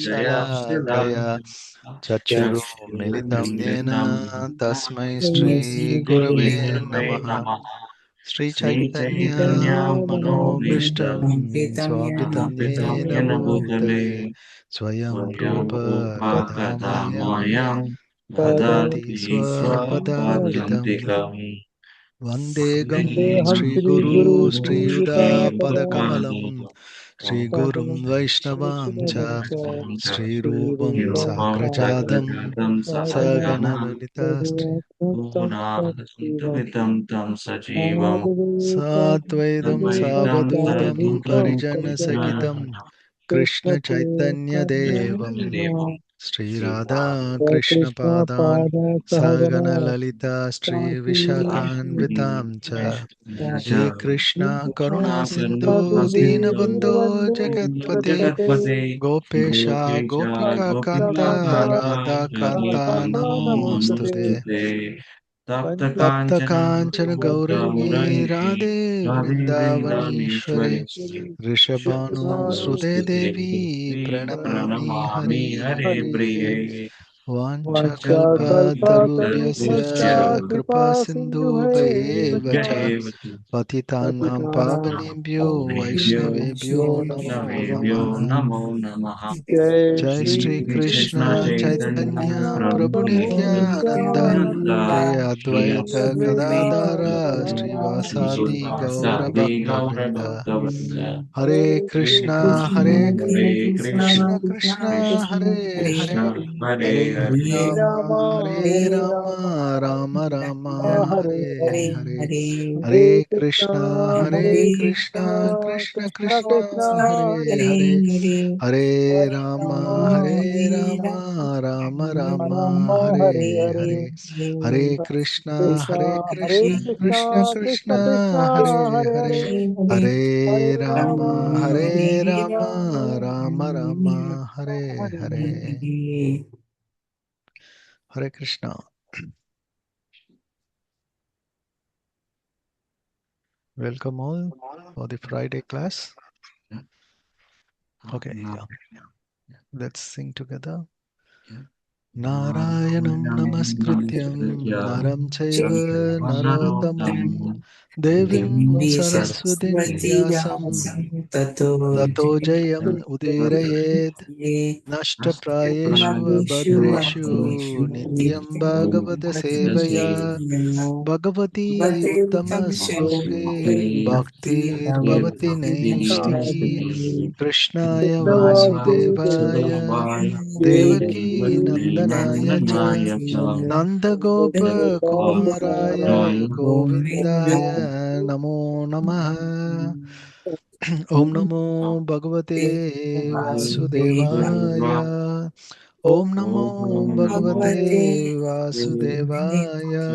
शलाकया चक्षुरुन्मिलितं येन तस्मै श्रीगुरवे नमः। श्रीचैतन्यमनोभीष्टं स्वापितं येन भूतले स्वयं रूप कदा मह्यं ददाति स्वपदान्तिकम्। वन्देऽहं श्रीगुरु श्रीयुतापदकमलं श्रीगुरुं वैष्णवां च श्रीरूपं साग्रजातं सगणललिताश्री साद्वैतं सावधूतं परिजनसहितं कृष्णचैतन्यदेवं श्रीराधा कृष्णपादान् सगणललिता श्रीविशाखान्वितां च। हे कृष्णा करुणा सिन्धु दीनबन्धो जगत्पते गोपेशा गोपिका कान्ता राधा कान्ता नमोऽस्तुते। तप्त कांचन गौरंगी राधे वृंदावनेश्वरी ऋषभानुसुते देवी प्रणमामि हरे प्रिये। वाञ्छकल्पतरुभ्यश्च कृपा सिन्धुभ्येव च पतितानां पावनेभ्यो वैष्णवेभ्यो नमो नमः। जय श्री कृष्ण चैतन्य प्रभु नित्यानंद श्री अद्वैत गदाधर श्रीवासादि गौर भक्तवृंद। हरे कृष्णा कृष्ण कृष्ण हरे हरे हरे राम राम राम हरे हरे। हरे कृष्णा कृष्ण कृष्ण हरे हरे हरे राम राम राम हरे हरे। हरे कृष्णा कृष्ण कृष्ण हरे हरे हरे राम राम राम हरे हरे। हरे Krishna. Welcome all for the Friday class. Okay, yeah. Let's sing together. Narayanam namaskrityam naram chaiva narottamam devim saraswatim vyasam tato jayam udirayed nashtaprayeshu abhadreshu nityam bhagavata sevaya bhagavati uttama shloke bhaktir bhavati naistiki krishnaya vasudevaya devaki nandanaaya cha nandagop kumaraya govindaya namo namaha. Om namo bhagavate vasudevaya. Om namo bhagavate vasudevaya.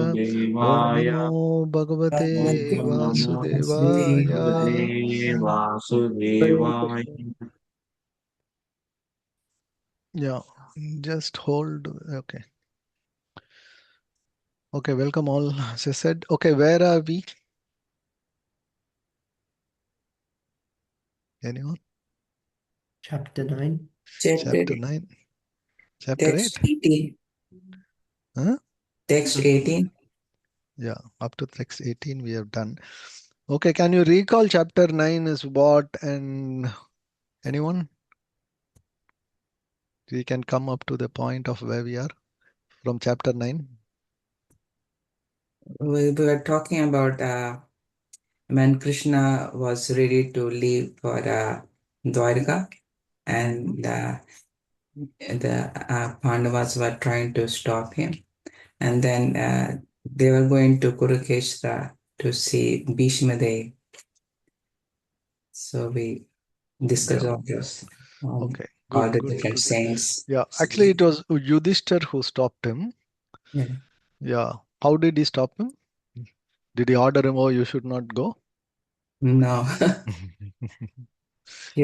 Om namo bhagavate vasudevaya. Yeah, just hold. Okay. Okay, welcome all. As I said, okay, where are we? Anyone? Chapter 9. Chapter 9. Chapter 8? Text 18. Huh? Text 18. Yeah, up to text 18 we have done. Okay, can you recall chapter 9 is what, and anyone? We can come up to the point of where we are from chapter 9. We were talking about when Krishna was ready to leave for Dwarka, and the Pandavas were trying to stop him. And then they were going to Kurukshetra to see Bhishma Dev. So we discussed all this. Okay, All the good. different saints. Yeah, actually it was Yudhisthira who stopped him. Yeah. Yeah. How did he stop him? Did he order him, oh, you should not go? No.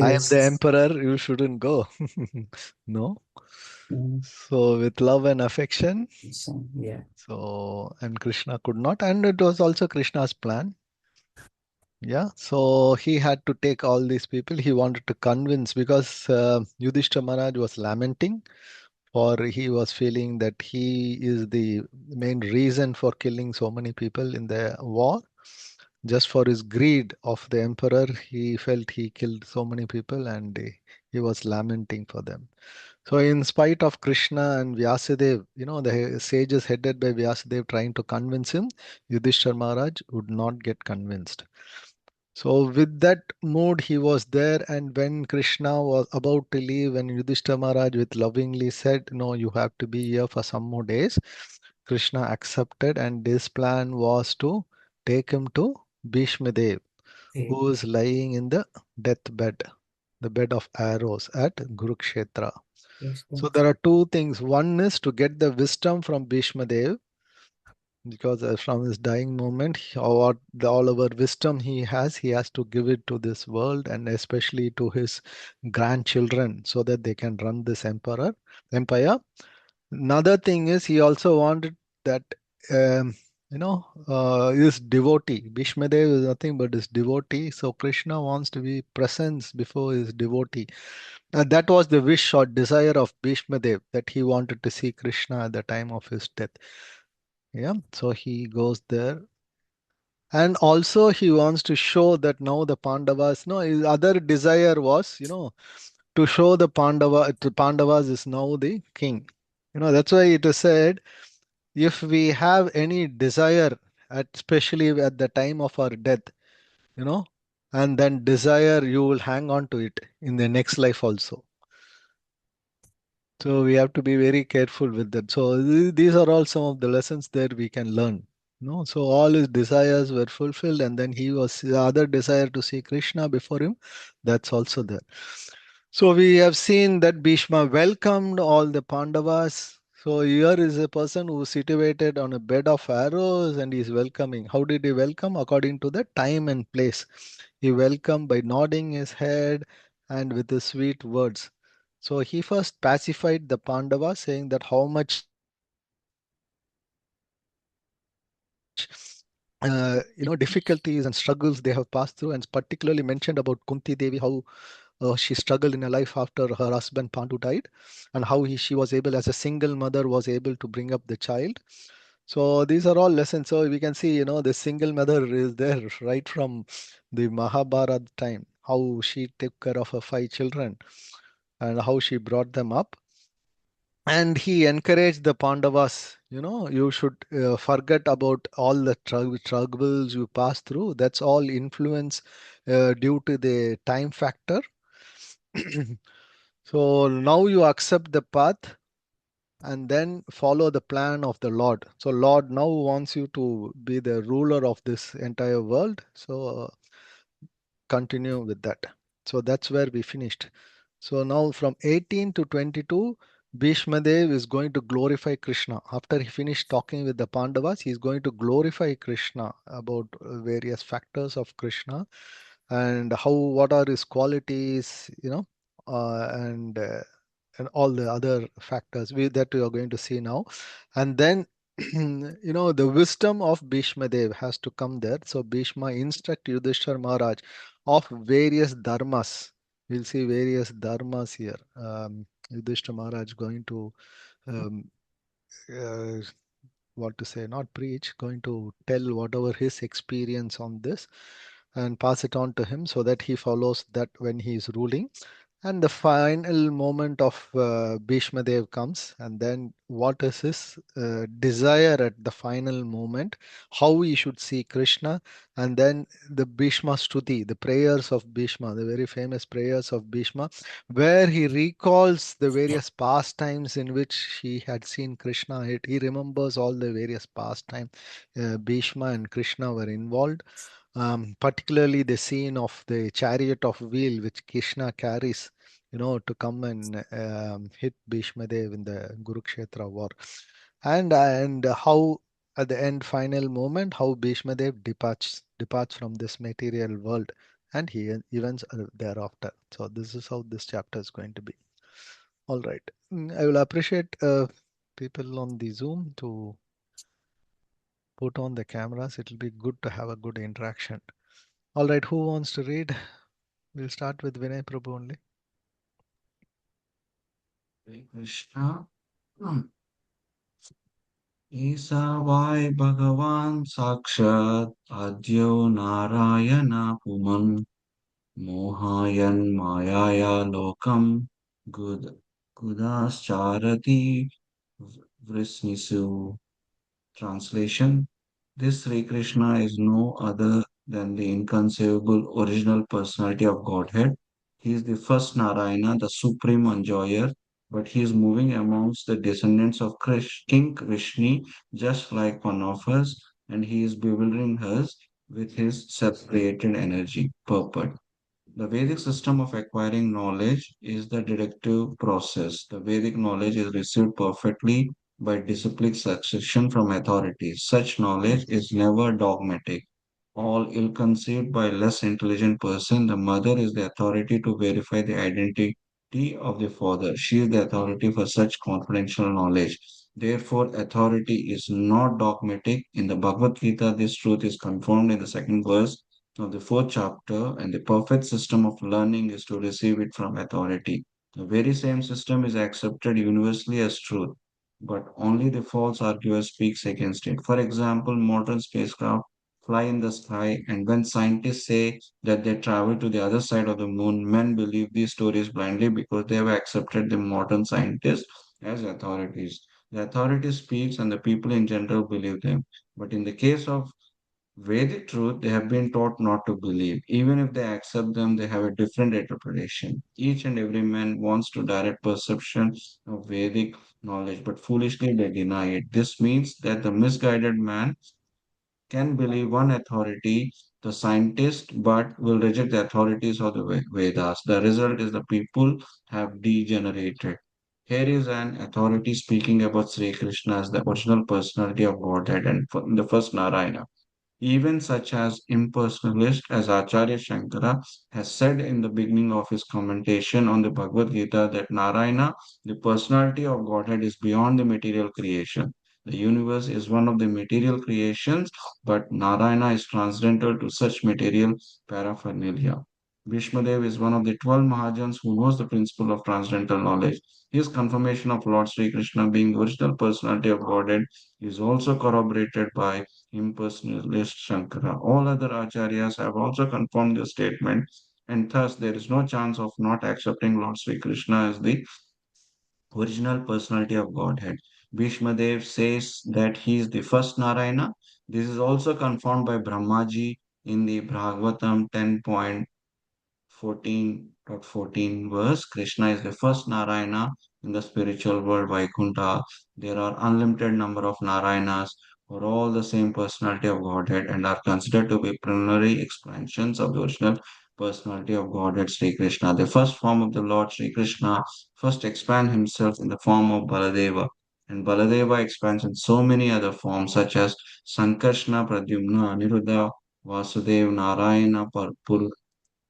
I am the emperor, you shouldn't go. No. So with love and affection. So, yeah. So, and Krishna could not, and it was also Krishna's plan. Yeah, so he had to take all these people. He wanted to convince because Yudhishthira Maharaj was lamenting, or he was feeling that he is the main reason for killing so many people in the war. Just for his greed of the emperor, he felt he killed so many people, and he was lamenting for them. So, in spite of Krishna and Vyasadeva, the sages headed by Vyasadeva trying to convince him, Yudhishthira Maharaj would not get convinced. So, with that mood, he was there. And when Krishna was about to leave, and Yudhishthira Maharaj with lovingly said, "No, you have to be here for some more days," Krishna accepted, and his plan was to take him to Bhishma Dev, Okay. who is lying in the deathbed, the bed of arrows at Kurukshetra. Yes, So yes. there are two things. One is to get the wisdom from Bhishma Dev, because from his dying moment, all our wisdom he has to give it to this world, and especially to his grandchildren, so that they can run this empire. Another thing is he also wanted that his devotee. Bhishma Dev is nothing but his devotee. So Krishna wants to be present before his devotee. That was the wish or desire of Bhishma Dev, that he wanted to see Krishna at the time of his death. Yeah, so he goes there. And also he wants to show that now the Pandavas, no, his other desire was, to show the Pandavas is now the king. That's why it is said, if we have any desire, especially at the time of our death, you know, and then desire, you will hang on to it in the next life also. So we have to be very careful with that. So these are all some of the lessons that we can learn. So all his desires were fulfilled, and then he was the other desire to see Krishna before him. That's also there. So we have seen that Bhishma welcomed all the Pandavas. So here is a person who is situated on a bed of arrows and he is welcoming. How did he welcome? According to the time and place. He welcomed by nodding his head and with his sweet words. So he first pacified the Pandavas, saying that how much difficulties and struggles they have passed through, and particularly mentioned about Kunti Devi, how she struggled in her life after her husband Pandu died, and how she was able, as a single mother, was able to bring up the child. So these are all lessons. So we can see, the single mother is there right from the Mahabharata time, how she took care of her 5 children and how she brought them up. And he encouraged the Pandavas, you should forget about all the troubles you pass through. That's all influence due to the time factor. So now you accept the path and then follow the plan of the Lord. So Lord now wants you to be the ruler of this entire world. So continue with that. So that's where we finished. So now from 18 to 22, Bhishma Dev is going to glorify Krishna. After he finished talking with the Pandavas, he is going to glorify Krishna about various factors of Krishna and what are his qualities, and all the other factors that we are going to see now. And then, the wisdom of Bhishma Dev has to come there. So Bhishma instruct Yudhishthira Maharaj of various dharmas. We'll see various dharmas here. Yudhishthira Maharaj going to um, uh, what to say, not preach, going to tell whatever his experience on this and pass it on to him so that he follows that when he is ruling. And the final moment of Bhishma Dev comes, and then what is his desire at the final moment, how he should see Krishna, and then the Bhishma Stuti, the prayers of Bhishma, the very famous prayers of Bhishma, where he recalls the various pastimes in which he had seen Krishna. He remembers all the various pastimes Bhishma and Krishna were involved, particularly the scene of the chariot of wheel which Krishna carries, to come and hit Bhishma Dev in the Kurukshetra war, and how at the end final moment how Bhishma Dev departs from this material world, and he events thereafter. So this is how this chapter is going to be. All right. I will appreciate people on the Zoom to put on the cameras. It will be good to have a good interaction. All right, who wants to read? We'll start with Vinay Prabhu only. Hare Krishna. ईसावाय भगवान् साक्षात् आद्यो नारायण पुमन् मोहायन् मायया लोकम् गुद गुदाश्चारति वृष्णिषु. Translation: This Sri Krishna is no other than the inconceivable original personality of Godhead. He is the first Narayana, the supreme enjoyer, but he is moving amongst the descendants of King Krishna just like one of us, and he is bewildering us with his self-created energy, purport. The Vedic system of acquiring knowledge is the deductive process. The Vedic knowledge is received perfectly by disciplic succession from authorities. Such knowledge is never dogmatic. All ill-conceived by less intelligent person, the mother is the authority to verify the identity of the father. She is the authority for such confidential knowledge. Therefore, authority is not dogmatic. In the Bhagavad Gita, this truth is confirmed in the second verse of the fourth chapter, and the perfect system of learning is to receive it from authority. The very same system is accepted universally as truth, but only the false arguer speaks against it. For example, modern spacecraft fly in the sky, and when scientists say that they travel to the other side of the moon, men believe these stories blindly because they have accepted the modern scientists as authorities. The authority speaks, and the people in general believe them. But in the case of Vedic truth, they have been taught not to believe. Even if they accept them, they have a different interpretation. Each and every man wants to direct perception of Vedic knowledge, but foolishly they deny it. This means that the misguided man can believe one authority, the scientist, but will reject the authorities of the Vedas. The result is the people have degenerated. Here is an authority speaking about Sri Krishna as the original personality of Godhead and the first Narayana. Even such as impersonalist as Acharya Shankara has said in the beginning of his commentation on the Bhagavad Gita that Narayana, the personality of Godhead, is beyond the material creation. The universe is one of the material creations, but Narayana is transcendental to such material paraphernalia. Bhishma Dev is one of the 12 Mahajans who knows the principle of transcendental knowledge. His confirmation of Lord Sri Krishna being the original personality of Godhead is also corroborated by impersonalist Shankara. All other acharyas have also confirmed this statement, and thus there is no chance of not accepting Lord Sri Krishna as the original personality of Godhead. Bhishma Dev says that he is the first Narayana. This is also confirmed by Brahmaji in the Bhagavatam 10.14 verse. Krishna is the first Narayana in the spiritual world, Vaikuntha. There are unlimited number of Narayanas who are all the same personality of Godhead and are considered to be preliminary expansions of the original personality of Godhead Sri Krishna. The first form of the Lord Sri Krishna first expands himself in the form of Baladeva. And Baladeva expands in so many other forms such as Sankarshna, Pradyumna, Aniruddha, Vasudev, Narayana,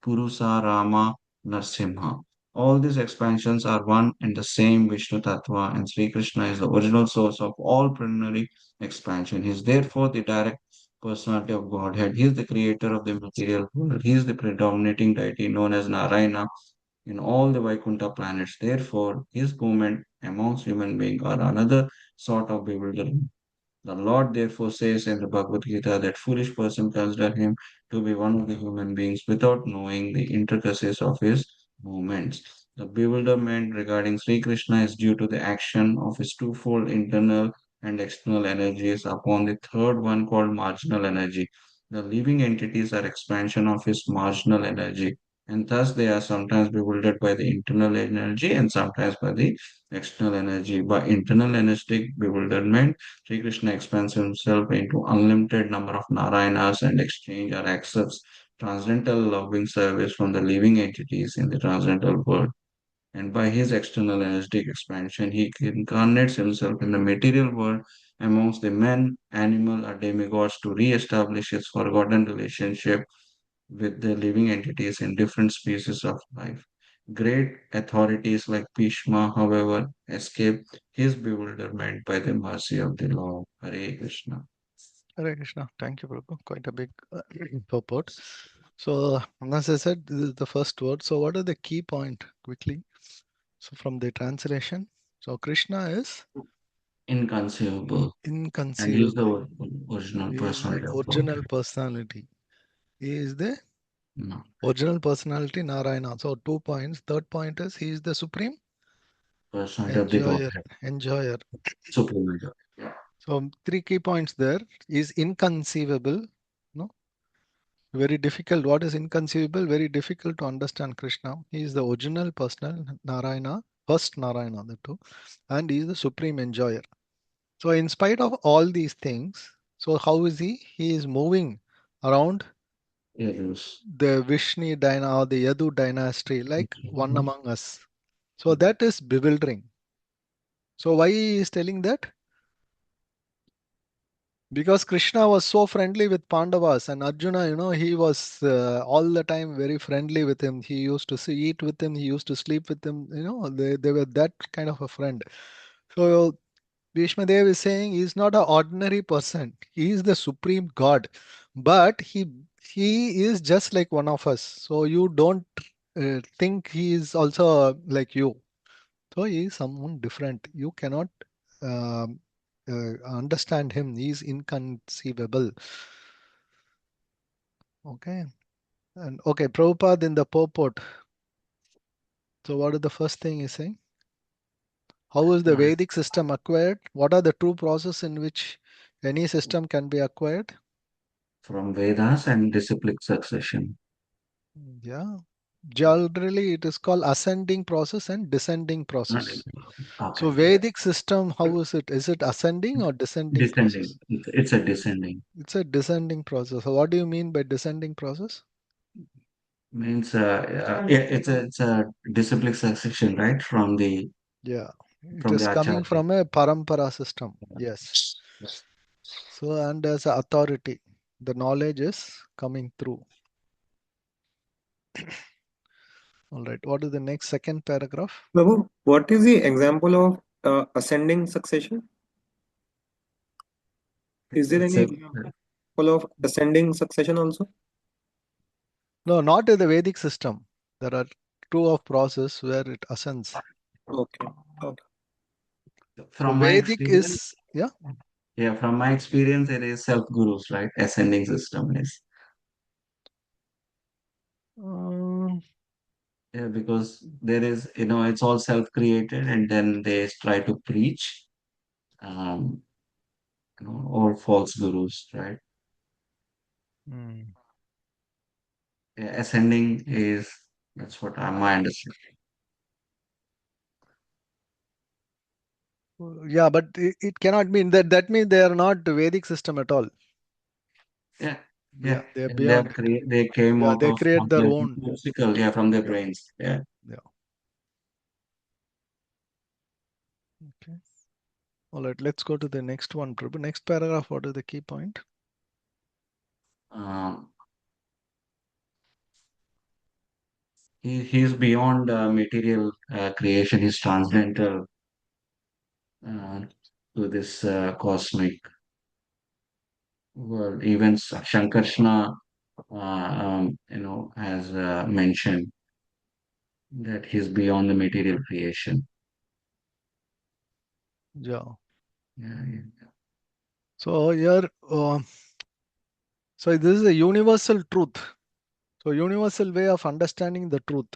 Purusa, Rama, Narsimha. All these expansions are one and the same Vishnu Tattva, and Sri Krishna is the original source of all preliminary expansion. He is therefore the direct personality of Godhead. He is the creator of the material world. He is the predominating deity known as Narayana in all the Vaikuntha planets. Therefore, his movement amongst human beings are another sort of bewilderment. The Lord therefore says in the Bhagavad Gita that foolish person consider him to be one of the human beings without knowing the intricacies of his movements. The bewilderment regarding Sri Krishna is due to the action of his twofold internal and external energies upon the third one called marginal energy. The living entities are expansion of his marginal energy, and thus they are sometimes bewildered by the internal energy and sometimes by the external energy. By internal energetic bewilderment, Sri Krishna expands himself into unlimited number of Narayanas and exchange or accepts transcendental loving service from the living entities in the transcendental world. And by his external energetic expansion, he incarnates himself in the material world amongst the men, animal, or demigods to re-establish his forgotten relationship with the living entities in different species of life. Great authorities like Bhishma, however, escape his bewilderment by the mercy of the Lord. Hare Krishna. Hare Krishna. Thank you, Prabhu. Quite a big purport. So, as I said, this is the first word. So, what are the key point quickly? So, from the translation, so Krishna is inconceivable, and he is inconceivable. the original He is the personality of God. original personality. He is the No, original personality Narayana. So, 2 points. Third point is he is the supreme personality of the enjoyer. Godhead, Enjoyer. supreme enjoyer. Yeah. So, three key points there is inconceivable. No, very difficult. What is inconceivable? Very difficult to understand Krishna. He is the original personal Narayana, first Narayana, the two, and he is the supreme enjoyer. So, in spite of all these things, so how is he? He is moving around Yes. the Vishnu or the Yadu dynasty like one among us. So, that is bewildering. So, why he is telling that? Because Krishna was so friendly with Pandavas and Arjuna, he was all the time very friendly with him. He used to eat with him, he used to sleep with him, they were that kind of a friend. So Bhishma Dev is saying he's not an ordinary person. He is the supreme God. But he is just like one of us. So you don't think he is also like you. So he is someone different. You cannot um, understand him. He is inconceivable. Okay. And okay, Prabhupada in the purport. So what is the first thing he's saying? How is the Uh, Vedic system acquired? What are the two processes in which any system can be acquired? from Vedas and disciplic succession. Yeah. Generally, it is called ascending process and descending Not process. So okay, yeah. Vedic system, how is it? Is it ascending or descending Descending. process? It's a descending. It's a descending process. So what do you mean by descending process? Means yeah, it's a disciplic succession, right? Yeah. It From is the coming acharya. from a parampara system. Yes. So and as a authority, the knowledge is coming through. All right. What is the next second paragraph? Prabhu, what is the example of ascending succession? Is there It's any a example of ascending succession also? No, not in the Vedic system. There are two of process where it ascends. Okay. Okay. So from my Vedic experience. is, yeah. Yeah, from my experience, it is self gurus, right? Ascending system is. Um, Yeah, because there is, it's all self created, and then they try to preach, um, all false gurus, right? hmm. Yeah, ascending is, that's what my understanding. Yeah, but it cannot mean that. That means they are not the Vedic system at all. Yeah, Yeah, yeah. they are And beyond it. they came Yeah, out they of create their their own. musical, yeah, from their brains. Yeah. Yeah. Okay. All right. Let's go to the next one, Prabhu. Next paragraph. What is the key point? Um, he's beyond material creation. He's transcendental uh, to this cosmic world. Even Shankarshna, has mentioned that he's beyond the material creation. Yeah. Yeah, yeah. So here, so this is a universal truth. So universal way of understanding the truth.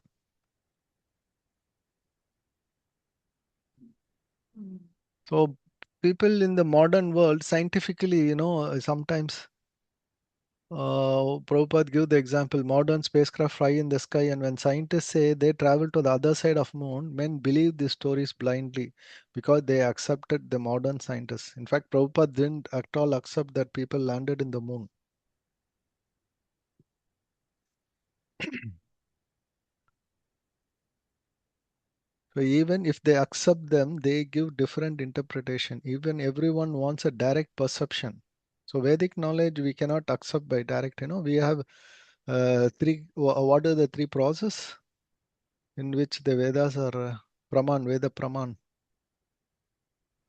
So people in the modern world, scientifically, sometimes Prabhupada give the example, modern spacecraft fly in the sky, and when scientists say they travel to the other side of moon, men believe these stories blindly because they accepted the modern scientists. In fact, Prabhupada didn't at all accept that people landed in the moon. So even if they accept them, they give different interpretation. Even everyone wants a direct perception. So Vedic knowledge we cannot accept by direct. We have three. What are the three process in which the Vedas are Praman, Veda Praman?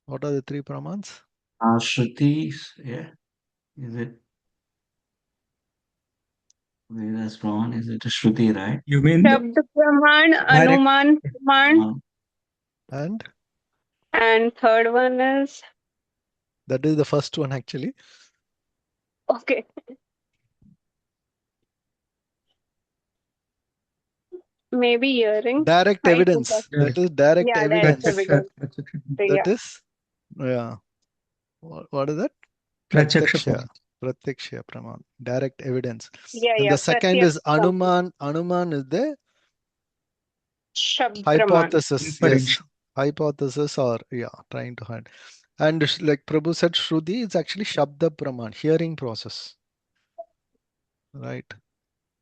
What are the three Pramans? Shrutis, yeah, is it? Vedas Praman, is it a Shruti, right? You mean the Shabd Praman, direct? Anuman Praman, And and third one is that is the first one actually. okay. Maybe hearing. Direct I forgot. evidence. That is direct Yeah, direct evidence. Pratyaksha, evidence. Pratyaksha, So, That yeah, is, yeah. What is that? Pratyaksha Pratyaksha. Praman. Pratyaksha Praman. Direct evidence. yeah, And yeah. the second is Pratyaksham. Anuman. Anuman is the Shabd Praman. hypothesis. Yes. Inference. Hypothesis or, yeah, trying to hide. And like Prabhu said, Shruti is actually Shabda Praman, hearing process. Right.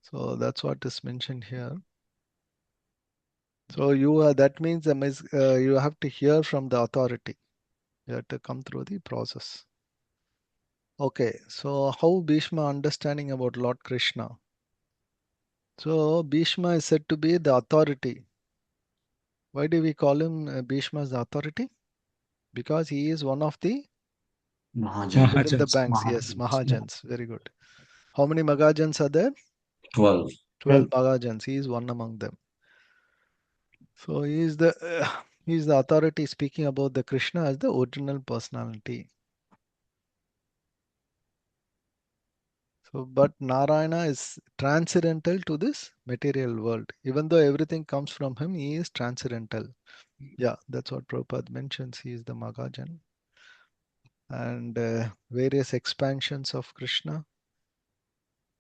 So that's what is mentioned here. So that means you have to hear from the authority. You have to come through the process. Okay, so how Bhishma understanding about Lord Krishna? So Bhishma is said to be the authority. Why do we call him Bhishma as the authority? Because he is one of the Mahajans. fill in the Mahajans. blanks. Yes, Yeah. Mahajans. Very good. How many Mahajans are there? 12. 12 Mahajans. He is one among them. So he is the authority speaking about the Krishna as the original personality. So, but Narayana is transcendental to this material world. Even though everything comes from him, he is transcendental. Yeah, that's what Prabhupada mentions. He is the Magajan. And various expansions of Krishna.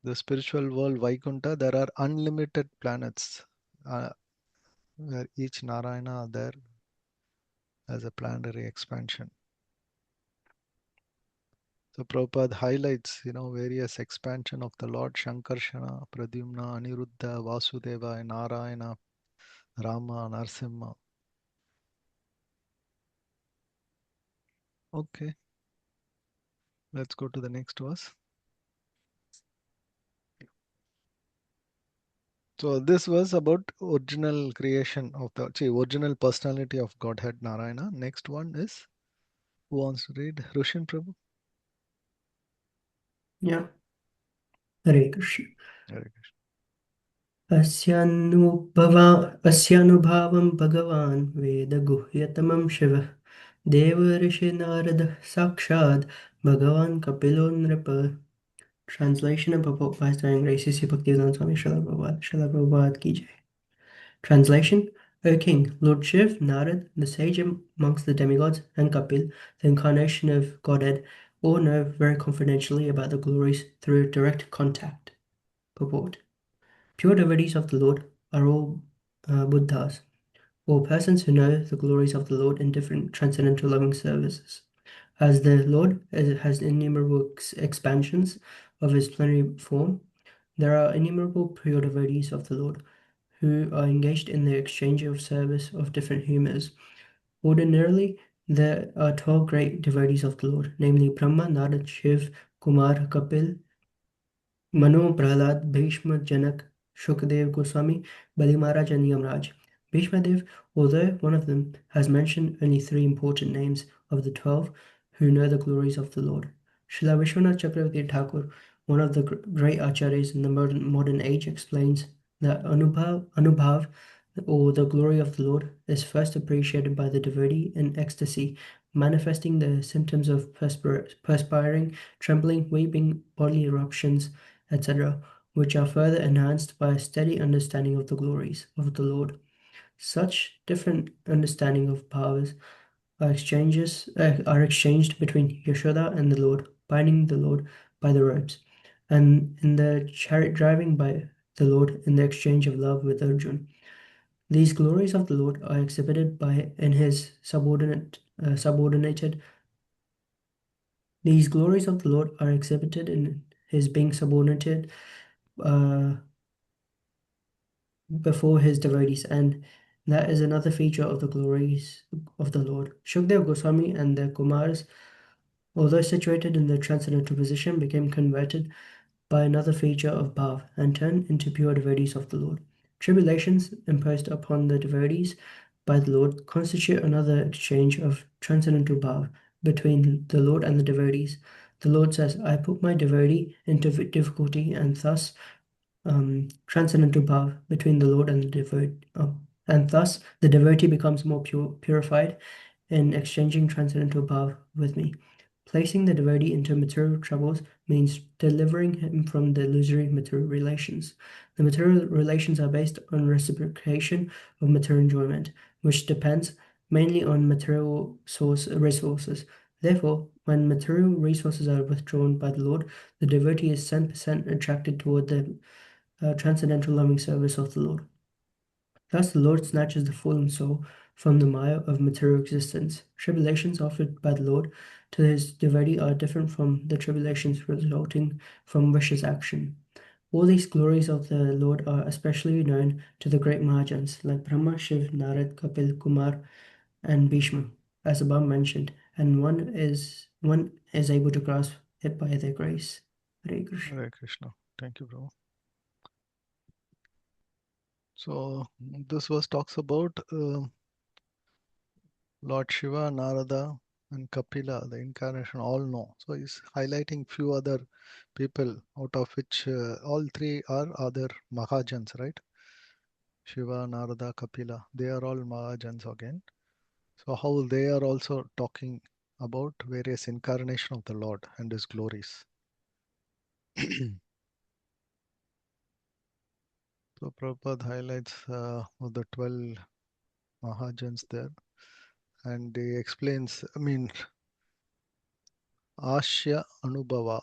The spiritual world, Vaikunta, there are unlimited planets where each Narayana are there as a planetary expansion. So Prabhupada highlights, various expansion of the Lord Shankarshana, Pradyumna, Aniruddha, Vasudeva, and Narayana, Rama, Narsimha. Okay, let's go to the next verse. So this was about original creation of original personality of Godhead Narayana. Next one is, who wants to read? Rushin Prabhu. Yeah. Hare Krishna. Hare Krishna. अस्यानुभावं भगवान् वेदगुह्यतमं शिवः देवर्षिनारदः साक्षात् भगवान् कपिलो नृप. Translation and purport by His Grace Sri Bhaktivedanta Swami Srila Prabhupada. Srila Prabhupada ki jai. Translation: O King, Lord Shiv, Narad, the sage amongst the demigods, and Kapil, the incarnation of Godhead, all know very confidentially about the glories through direct contact. Purport: Pure devotees of the Lord are all Buddhas, or persons who know the glories of the Lord in different transcendental loving services. As the Lord has innumerable expansions of his plenary form, there are innumerable pure devotees of the Lord who are engaged in the exchange of service of different humors. Ordinarily, there are 12 great devotees of the Lord, namely Brahma, Narad, Shiv, Kumar, Kapil, Manu, Prahlad, Bhishma, Janak, Shukdev Goswami, Bali Maharaj, and Yamraj. Bhishma Dev, although one of them, has mentioned only 3 important names of the 12 who know the glories of the Lord. Srila Vishwanath Chakravarti Thakur, one of the great acharyas in the modern age, explains that Anubhav, or the glory of the Lord, is first appreciated by the devotee in ecstasy, manifesting the symptoms of perspiring, trembling, weeping, bodily eruptions, etc., which are further enhanced by a steady understanding of the glories of the Lord. Such different understanding of powers are exchanged between Yashoda and the Lord, binding the Lord by the robes, and in the chariot driving by the Lord in the exchange of love with Arjun. These glories of the Lord are exhibited in his subordinated. These glories of the Lord are exhibited in his being subordinated before his devotees, and that is another feature of the glories of the Lord. Shukdev Goswami and the Kumars, although situated in the transcendental position, became converted by another feature of bhav and turned into pure devotees of the Lord. Tribulations imposed upon the devotees by the Lord constitute another exchange of transcendental bhav between the Lord and the devotees. The Lord says, I put my devotee into difficulty and thus transcendental bhav between the Lord and the devotee, and thus the devotee becomes more purified in exchanging transcendental bhav with me. Placing the devotee into material troubles means delivering him from the illusory material relations. The material relations are based on reciprocation of material enjoyment, which depends mainly on material resources. Therefore, when material resources are withdrawn by the Lord, the devotee is 10% attracted toward the transcendental loving service of the Lord. Thus, the Lord snatches the fallen soul from the mire of material existence. Tribulations offered by the Lord to his devotee are different from the tribulations resulting from vicious action. All these glories of the Lord are especially known to the great Mahajans like Brahma, Shiv, Narad, Kapil, Kumar, and Bhishma, as above mentioned, and one is able to grasp it by their grace. Hare Krishna. Hare Krishna. Thank you, bro. So this verse talks about Lord Shiva, Narada, and Kapila, the incarnation, all know. So he's highlighting few other people, out of which all three are other Mahajans, right? Shiva, Narada, Kapila, they are all Mahajans again. So how they are also talking about various incarnation of the Lord and his glories. So Prabhupada highlights of the 12 Mahajans there, and he explains, Ashya Anubhava.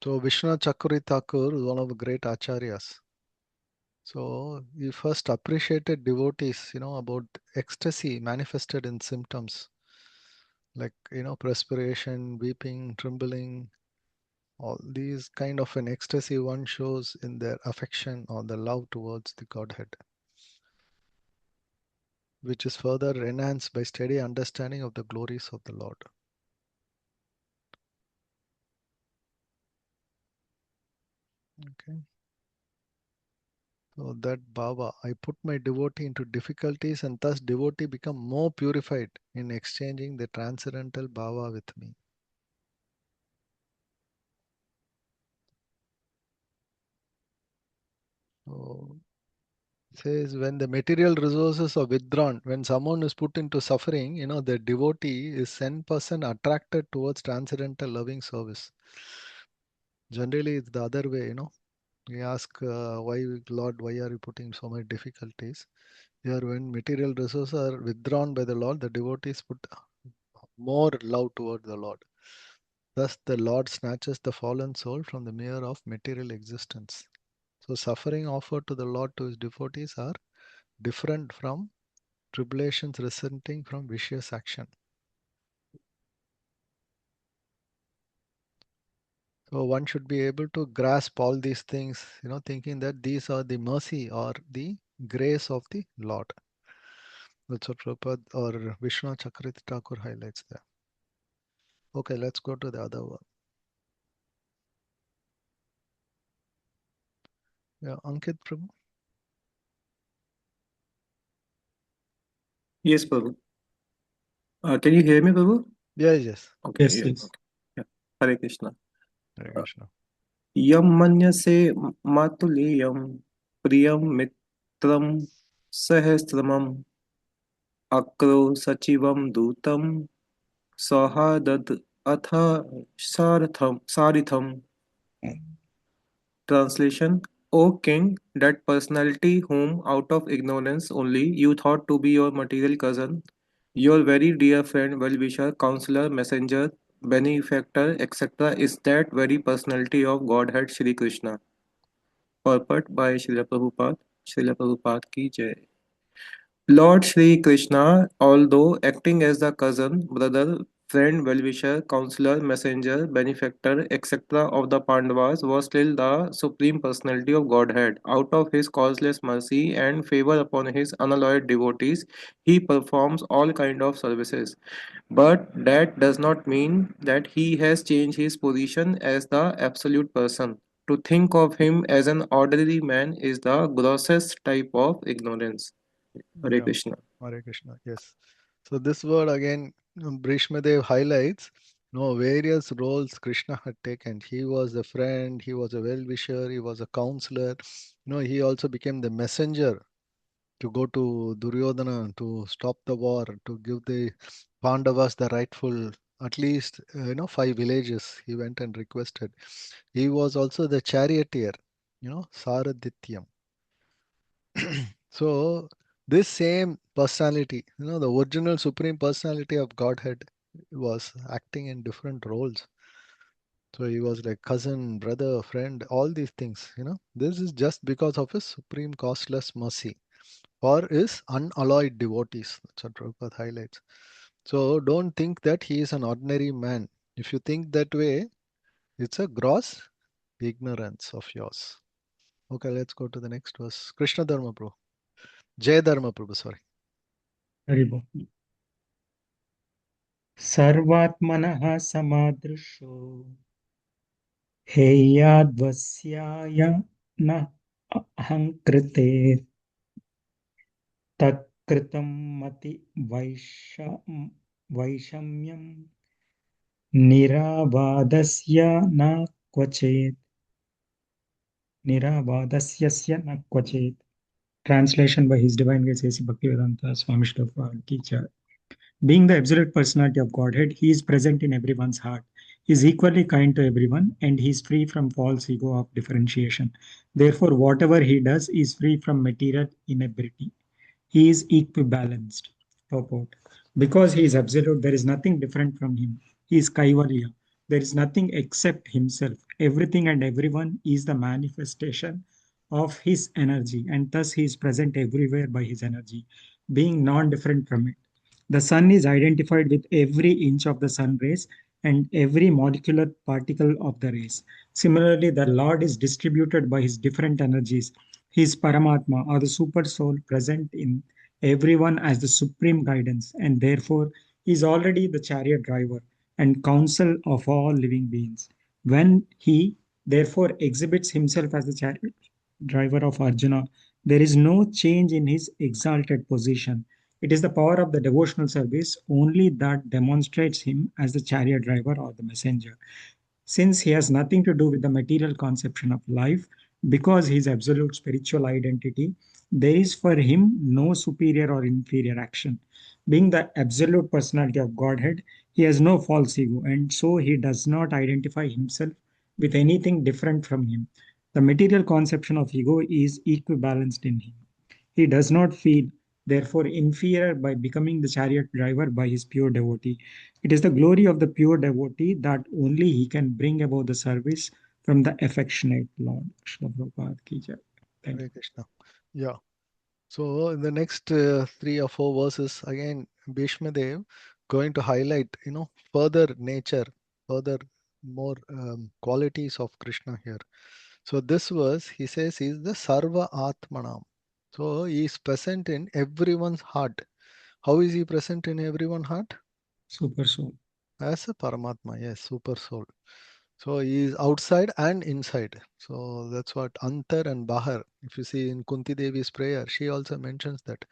So Vishnu Chakri Thakur is one of the great acharyas. So he first appreciated devotees, about ecstasy manifested in symptoms like, perspiration, weeping, trembling, all these kind of an ecstasy one shows in their affection or the love towards the Godhead, which is further enhanced by steady understanding of the glories of the Lord. Okay. So that bhava, I put my devotee into difficulties and thus devotee become more purified in exchanging the transcendental bhava with me. So says when the material resources are withdrawn, when someone is put into suffering, the devotee is 10% attracted towards transcendental loving service. Generally, it's the other way, We ask, why, Lord, why are you putting so many difficulties? Here, when material resources are withdrawn by the Lord, the devotees put more love toward the Lord. Thus, the Lord snatches the fallen soul from the mere of material existence. So, suffering offered to the Lord to his devotees are different from tribulations resulting from vicious action. So, one should be able to grasp all these things, thinking that these are the mercy or the grace of the Lord. That's what Prabhupada or Vishnu Chakriti Thakur highlights there. Okay, let's go to the other one. Yeah, Ankit Prabhu. Yes, Prabhu. Can you hear me, Prabhu? Yes. Okay. Yes, Yeah. yes. Okay. Yeah. Hare Krishna. Hare Uh, Krishna. Yam manyase matuliyam priyam mitram sahasramam akro sachivam dutam sahadad atha saritham. Translation: O king, that personality whom out of ignorance only you thought to be your material cousin, your very dear friend, well-wisher, counselor, messenger, benefactor, etc. is that very personality of Godhead Shri Krishna. Purport by Srila Prabhupada. Srila Prabhupada ki jai. Lord Shri Krishna, although acting as the cousin, brother, friend, well-wisher, counselor, messenger, benefactor, etc. of the Pandavas, was still the Supreme Personality of Godhead. Out of his causeless mercy and favor upon his unalloyed devotees, he performs all kind of services. But that does not mean that he has changed his position as the absolute person. To think of him as an ordinary man is the grossest type of ignorance. Hare Krishna. Hare Krishna. Yes. So this word again, Bhishma Dev highlights No, various roles Krishna had taken. He was a friend, he was a well-wisher, he was a counselor. He also became the messenger to go to Duryodhana to stop the war, to give the Pandavas the rightful, at least, 5 villages. He went and requested. He was also the charioteer, Saradityam. So this same personality, the original Supreme Personality of Godhead was acting in different roles. So he was like cousin, brother, friend, all these things. This is just because of his supreme costless mercy for his unalloyed devotees. That's what Prabhupada highlights. So don't think that he is an ordinary man. If you think that way, it's a gross ignorance of yours. Okay, let's go to the next verse. Krishna Dharma Prabhu. Jai Dharma Prabhu, sorry. हरिबो सर्वात्मनः समादृशो हेयाद्वस्याय न अहङ्कृते तत्कृतं मति वैषम्यं निराबाधस्य न क्वचेत् निराबाधस्यस्य न क्वचेत्. Translation by His Divine Grace A.C. Bhaktivedanta Swami Srila Teacher. Being the absolute personality of Godhead, He is present in everyone's heart. He is equally kind to everyone and He is free from false ego of differentiation. Therefore, whatever He does is free from material inability. He is equibalanced. Purport. Because He is absolute, there is nothing different from Him. He is Kaivalya. There is nothing except Himself. Everything and everyone is the manifestation of His energy, and thus He is present everywhere by His energy, being non different from it. The sun is identified with every inch of the sun rays and every molecular particle of the rays. Similarly, the Lord is distributed by his different energies. He is Paramatma or the super soul present in everyone as the supreme guidance, and therefore he is already the chariot driver and counsel of all living beings. When he therefore exhibits himself as the chariot driver of Arjuna, there is no change in his exalted position. It is the power of the devotional service only that demonstrates him as the chariot driver or the messenger. Since he has nothing to do with the material conception of life, because he is absolute spiritual identity, there is for him no superior or inferior action. Being the absolute personality of Godhead, he has no false ego, and so he does not identify himself with anything different from him. The material conception of ego is equibalanced in him. He does not feel, therefore, inferior by becoming the chariot driver by his pure devotee. It is the glory of the pure devotee that only he can bring about the service from the affectionate Lord. Srila Prabhupada ki jai. Thank you. Hare Krishna. Yeah. So in the next 3 or 4 verses, again, Bhishma Dev going to highlight, further nature, further more qualities of Krishna here. So this verse, he says, is the Sarva Atmanam. So he is present in everyone's heart. How is he present in everyone's heart? Super soul. As a Paramatma, yes, super soul. So he is outside and inside. So that's what Antar and Bahar. If you see in Kunti Devi's prayer, she also mentions that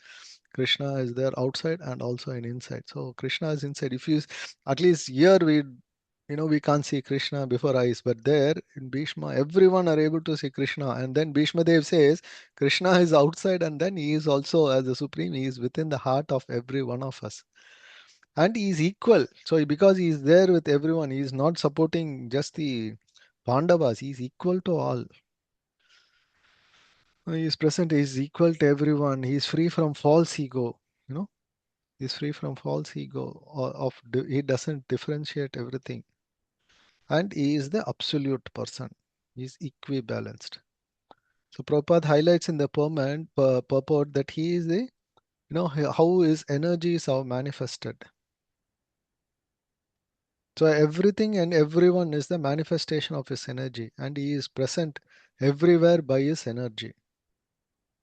Krishna is there outside and also in inside. So Krishna is inside. If you at least here we can't see Krishna before eyes, but there in Bhishma, everyone are able to see Krishna. And then Bhishma Dev says Krishna is outside, and then he is also as the supreme. He is within the heart of every one of us, and he is equal. So because he is there with everyone, he is not supporting just the Pandavas. He is equal to all. He is present. He is equal to everyone. He is free from false ego. He is free from false ego. He doesn't differentiate everything, and he is the absolute person. He is equibalanced. So Prabhupada highlights in the purport that he is the how his energies are manifested. So everything and everyone is the manifestation of his energy, and he is present everywhere by his energy.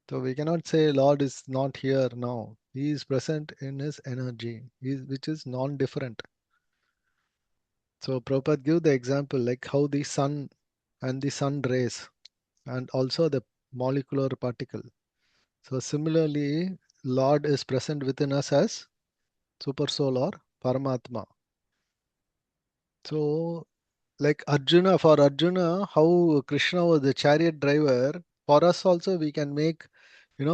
So we cannot say Lord is not here now. He is present in his energy, which is non-different. So Prabhupada give the example like how the sun and the sun rays and also the molecular particle. So similarly, Lord is present within us as super soul or Paramatma. So, like Arjuna, for Arjuna, how Krishna was the chariot driver, for us also we can make,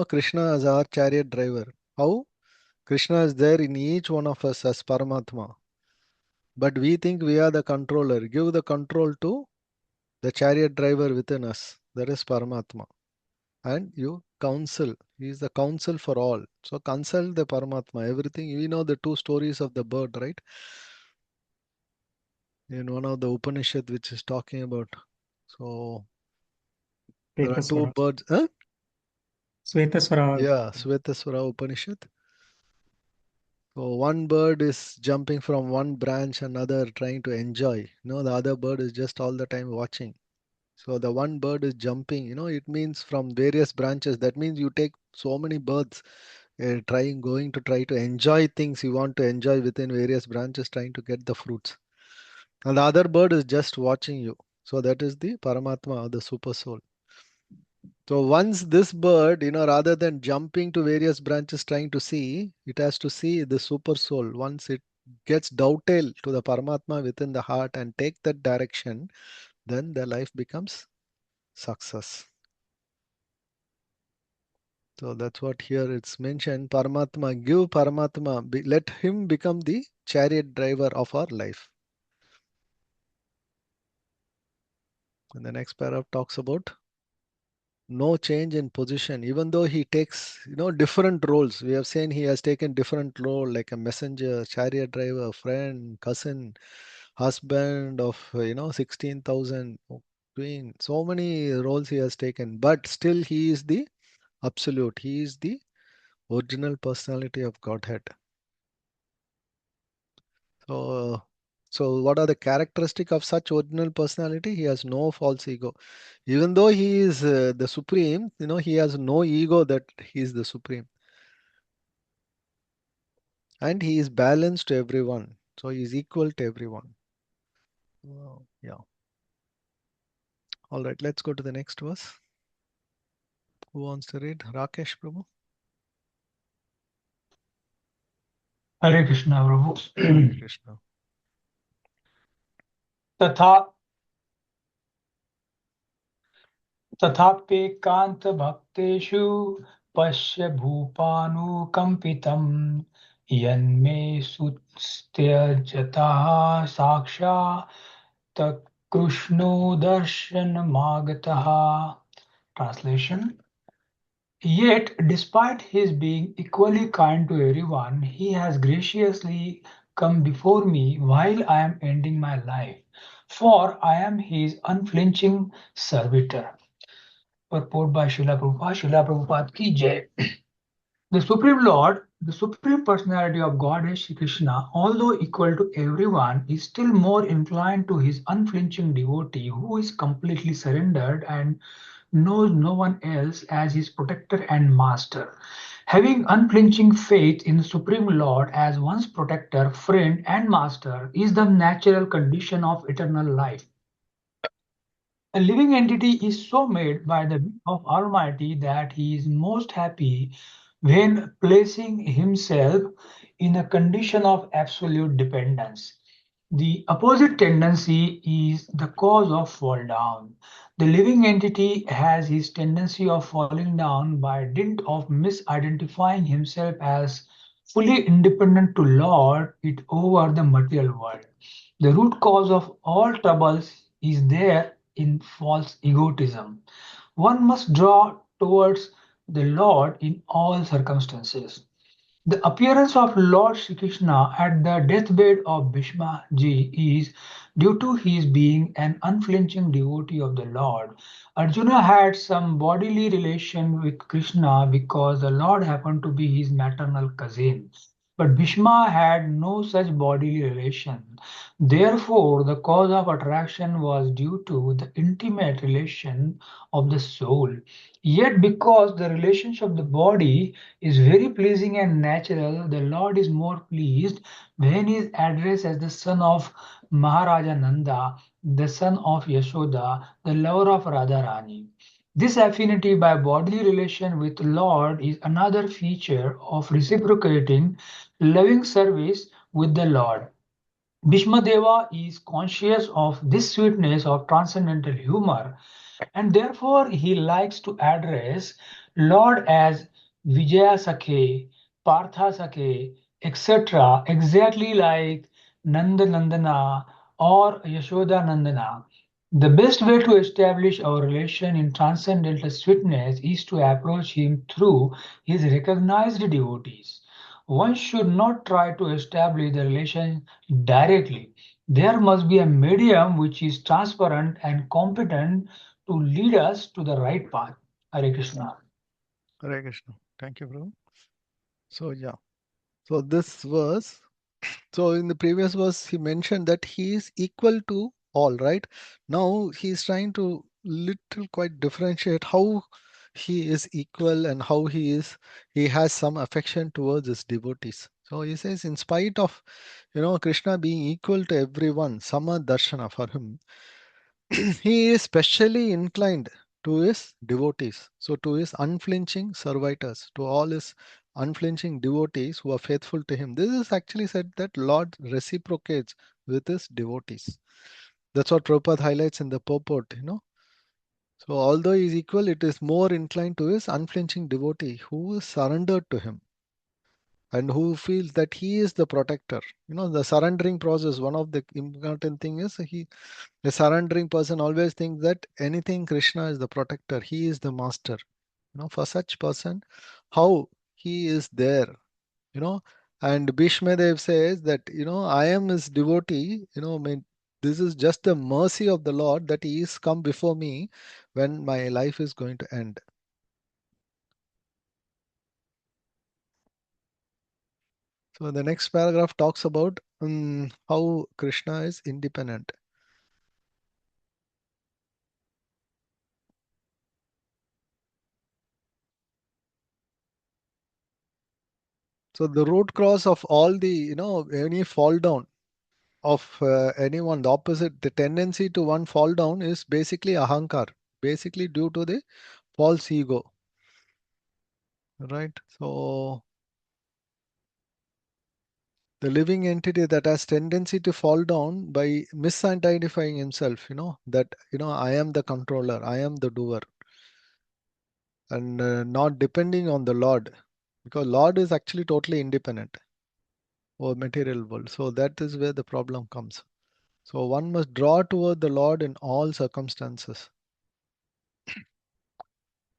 Krishna as our chariot driver. How? Krishna is there in each one of us as Paramatma. But we think we are the controller. Give the control to the chariot driver within us. That is Paramatma. And you counsel. He is the counsel for all. So consult the Paramatma. Everything. We know the two stories of the bird, right? In one of the Upanishad which is talking about. So there are two Svetasvara. birds. Huh? Svetasvara. Yeah, Svetasvara Upanishad. So one bird is jumping from one branch another trying to enjoy. The other bird is just all the time watching. So the one bird is jumping, it means from various branches. That means you take so many birds going to try to enjoy things you want to enjoy within various branches, trying to get the fruits. And the other bird is just watching you. So that is the Paramatma or the super soul. So once this bird, rather than jumping to various branches trying to see, it has to see the super soul. Once it gets dovetail to the Paramatma within the heart and take that direction, then the life becomes success. So that's what here it's mentioned. Paramatma, give Paramatma, let him become the chariot driver of our life. And the next paragraph talks about no change in position, even though he takes, different roles. We have seen he has taken different role like a messenger, chariot driver, friend, cousin, husband of, 16,000 queen. So many roles he has taken, but still he is the absolute. He is the original personality of Godhead. So, so what are the characteristic of such original personality? He has no false ego. Even though he is the supreme, he has no ego that he is the supreme. And he is balanced to everyone. So he is equal to everyone. Yeah. All right, let's go to the next verse. Who wants to read? Rakesh Prabhu? Hare Krishna, Prabhu. Hare Krishna. तथा तथाप्येकान्तभक्तेषु पश्य भूपानुकम्पितम् यन्मे सुत्यजतः साक्षात् कृष्णो दर्शनमागतः. Translation. Yet, despite his being equally kind to everyone, he has graciously come before me while I am ending my life, for I am his unflinching servitor. Purport by Srila Prabhupada. Srila Prabhupada ki jai. The Supreme Lord, the Supreme Personality of Godhead, Shri Krishna, although equal to everyone, is still more inclined to his unflinching devotee who is completely surrendered and knows no one else as his protector and master. Having unflinching faith in the Supreme Lord as one's protector, friend, and master is the natural condition of eternal life. A living entity is so made by the will of Almighty that he is most happy when placing himself in a condition of absolute dependence. The opposite tendency is the cause of fall down. The living entity has his tendency of falling down by dint of misidentifying himself as fully independent to lord it over the material world. The root cause of all troubles is there in false egotism. One must draw towards the Lord in all circumstances. The appearance of Lord Shri Krishna at the deathbed of Bhishma ji is due to his being an unflinching devotee of the Lord. Arjuna had some bodily relation with Krishna because the Lord happened to be his maternal cousin. But Bhishma had no such bodily relation. Therefore, the cause of attraction was due to the intimate relation of the soul. Yet, because the relationship of the body is very pleasing and natural, the Lord is more pleased when he is addressed as the son of Maharaja Nanda, the son of Yashoda, the lover of Radharani. This affinity by bodily relation with Lord is another feature of reciprocating loving service with the Lord. Bhishma Deva is conscious of this sweetness of transcendental humor, and therefore he likes to address Lord as Vijaya Sakhe, Partha Sakhe, etc., exactly like Nanda Nandana or Yashoda Nandana. The best way to establish our relation in transcendental sweetness is to approach him through his recognized devotees. One should not try to establish the relation directly. There must be a medium which is transparent and competent to lead us to the right path. Hare Krishna. Hare Krishna. Thank you, Prabhu. So yeah. So this verse, so in the previous verse, he mentioned that he is equal to all, right? Now he is trying to little quite differentiate how he is equal and how he has some affection towards his devotees. So he says, in spite of Krishna being equal to everyone, sama darshana for him, he is specially inclined to his devotees, so to his unflinching servitors, to all his unflinching devotees who are faithful to him. This is actually said that Lord reciprocates with his devotees. That's what Prabhupada highlights in the purport. So although he is equal, it is more inclined to his unflinching devotee who is surrendered to him and who feels that he is the protector. The surrendering process, one of the important thing is the surrendering person always thinks that anything Krishna is the protector, he is the master. For such person, how he is there, you know. And Bhishma Dev says that, I am his devotee, this is just the mercy of the Lord that he is come before me when my life is going to end. So the next paragraph talks about how Krishna is independent. So the root cause of all the, any fall down of anyone, the opposite, the tendency to one fall down is basically ahankar, basically due to the false ego, right? So the living entity that has tendency to fall down by misidentifying himself, that, I am the controller, I am the doer, and not depending on the Lord, because Lord is actually totally independent over material world. So that is where the problem comes. So one must draw toward the Lord in all circumstances.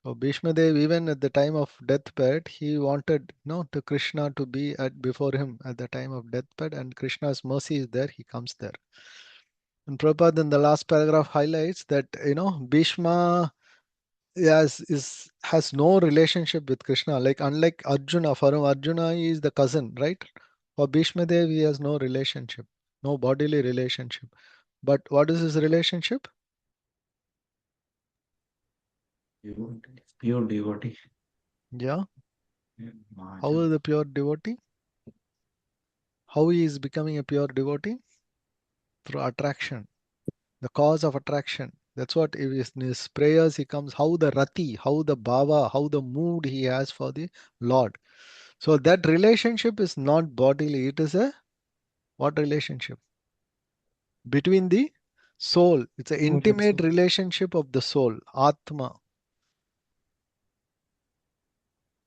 So Bhishma Dev, even at the time of deathbed, he wanted, to Krishna to be before him at the time of deathbed, and Krishna's mercy is there. He comes there. And Prabhupada in the last paragraph highlights that Bhishma has no relationship with Krishna. Like unlike Arjuna, for him Arjuna is the cousin, right? For Bhishma Dev, he has no relationship, no bodily relationship. But what is his relationship? Pure devotee. Yeah. Yeah, How is the pure devotee? How he is becoming a pure devotee? Through attraction, the cause of attraction. That's what in his prayers he comes, how the rati, how the bhava, how the mood he has for the Lord. So that relationship is not bodily, it is a what relationship? Between the soul. It's an intimate relationship of the soul, Atma.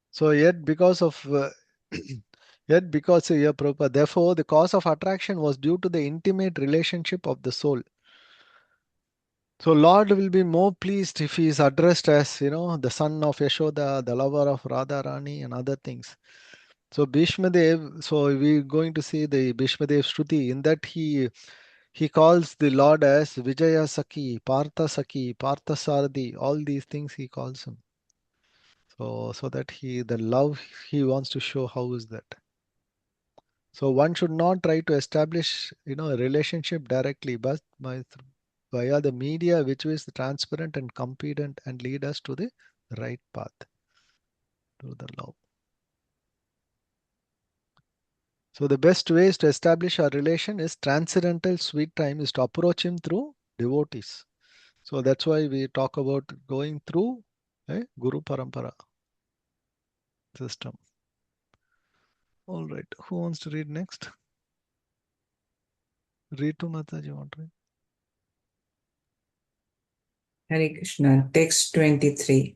So yet because of yet because here Prabhupada, therefore the cause of attraction was due to the intimate relationship of the soul. So Lord will be more pleased if he is addressed as, the son of Yashoda, the lover of Radha Rani and other things. So Bhishma Dev, so we're going to see the Bhishma Dev Shruti, in that he calls the Lord as Vijaya Saki, Partha Sardi, all these things he calls him. So that the love he wants to show, how is that? So one should not try to establish, a relationship directly, but via the media which is transparent and competent and lead us to the right path, to the love. So the best ways to establish our relation is transcendental sweet time is to approach him through devotees. So that's why we talk about going through a Guru Parampara system. All right, who wants to read next? Read to Mataji, want to read? Hare Krishna, text 23.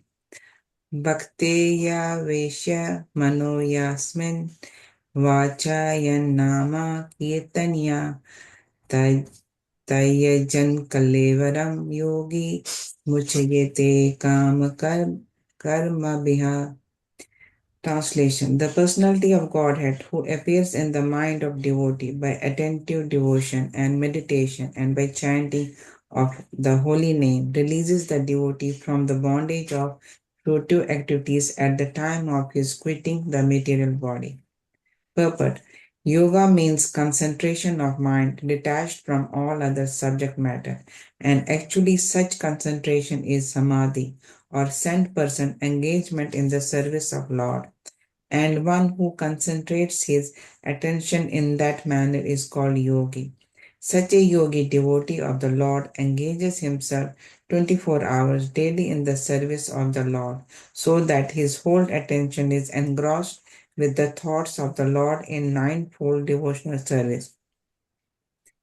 Bhakteya Vesha Mano Yasmin Vacha Nama Kirtanya Tayajan Kalevaram Yogi Muchayete Karma Biha. Translation: The personality of Godhead, who appears in the mind of devotee by attentive devotion and meditation and by chanting of the holy name, releases the devotee from the bondage of fruitive activities at the time of his quitting the material body. Purport: Yoga means concentration of mind detached from all other subject matter, and actually such concentration is samadhi, or cent person engagement in the service of Lord, and one who concentrates his attention in that manner is called yogi. Such a yogi devotee of the Lord engages himself 24 hours daily in the service of the Lord, so that his whole attention is engrossed with the thoughts of the Lord in ninefold devotional service,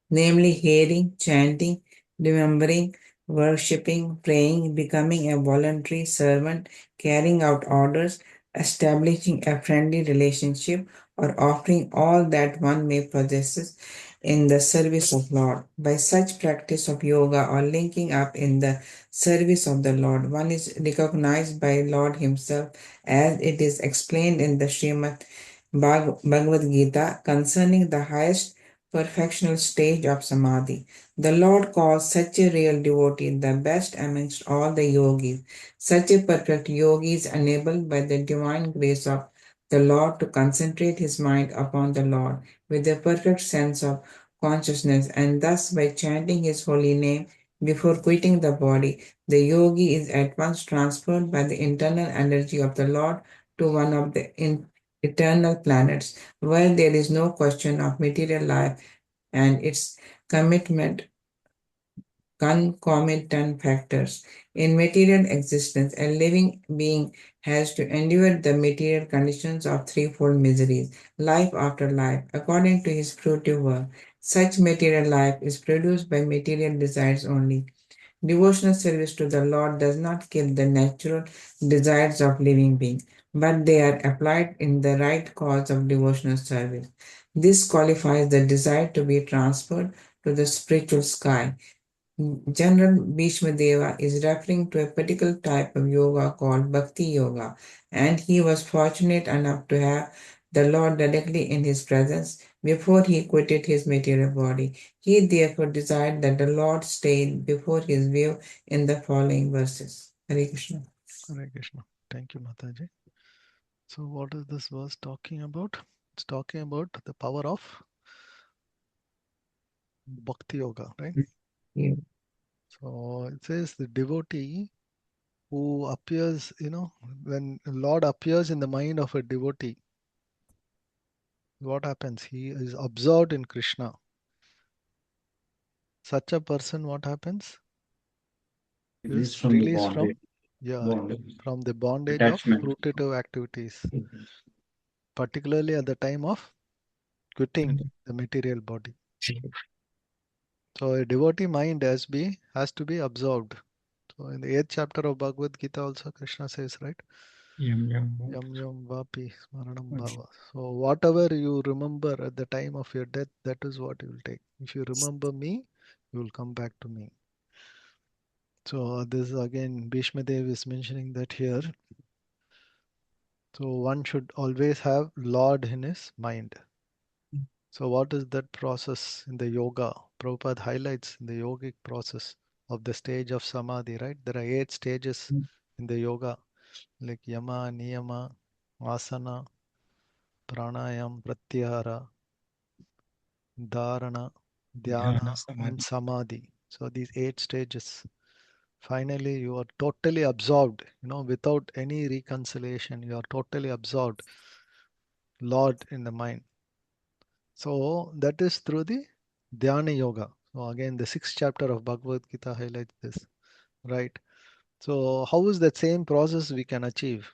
namely hearing, chanting, remembering, worshipping, praying, becoming a voluntary servant, carrying out orders, establishing a friendly relationship, or offering all that one may possess in the service of Lord. By such practice of yoga or linking up in the service of the Lord, one is recognized by Lord Himself, as it is explained in the Srimad Bhagavad Gita concerning the highest perfectional stage of samadhi. The Lord calls such a real devotee the best amongst all the yogis. Such a perfect yogi is enabled by the divine grace of the Lord to concentrate his mind upon the Lord with a perfect sense of consciousness, and thus by chanting his holy name before quitting the body, the yogi is at once transferred by the internal energy of the Lord to one of the eternal planets where there is no question of material life and its commitment concomitant factors. In material existence, a living being has to endure the material conditions of threefold miseries, life after life, according to his fruitive work. Such material life is produced by material desires only. Devotional service to the Lord does not kill the natural desires of living beings, but they are applied in the right cause of devotional service. This qualifies the desire to be transferred to the spiritual sky. General Bhishma Deva is referring to a particular type of yoga called Bhakti Yoga, and he was fortunate enough to have the Lord directly in his presence before he quitted his material body. He therefore desired that the Lord stayed before his view in the following verses. Hare Krishna. Hare Krishna. Thank you, Mataji. So, what is this verse talking about? It's talking about the power of Bhakti Yoga, right? Yeah. So, it says the devotee who appears, when Lord appears in the mind of a devotee, what happens? He is absorbed in Krishna. Such a person, what happens? Released Is from the released from, yeah, bondage, from the bondage of attachment. fruitive activities, particularly at the time of quitting the material body. So a devotee mind has to be absorbed. So in the 8th chapter of Bhagavad Gita also Krishna says, right? Yam yam. Yam yam vapi smaranam bhava. So whatever you remember at the time of your death, that is what you will take. If you remember me, you will come back to me. So this again, Bhishma Dev is mentioning that here. So one should always have Lord in his mind. So what is that process in the yoga? Prabhupada highlights in the yogic process of the stage of samadhi, right? There are 8 stages in the yoga, like yama, niyama, asana, pranayam, pratyahara, dharana, Dhyana dhyana, and samadhi. samadhi. So these 8 stages. Finally, you are totally absorbed, without any reconciliation. You are totally absorbed, Lord in the mind. So that is through the dhyana yoga. So again, the 6th chapter of Bhagavad Gita highlights this, right? So how is that same process we can achieve?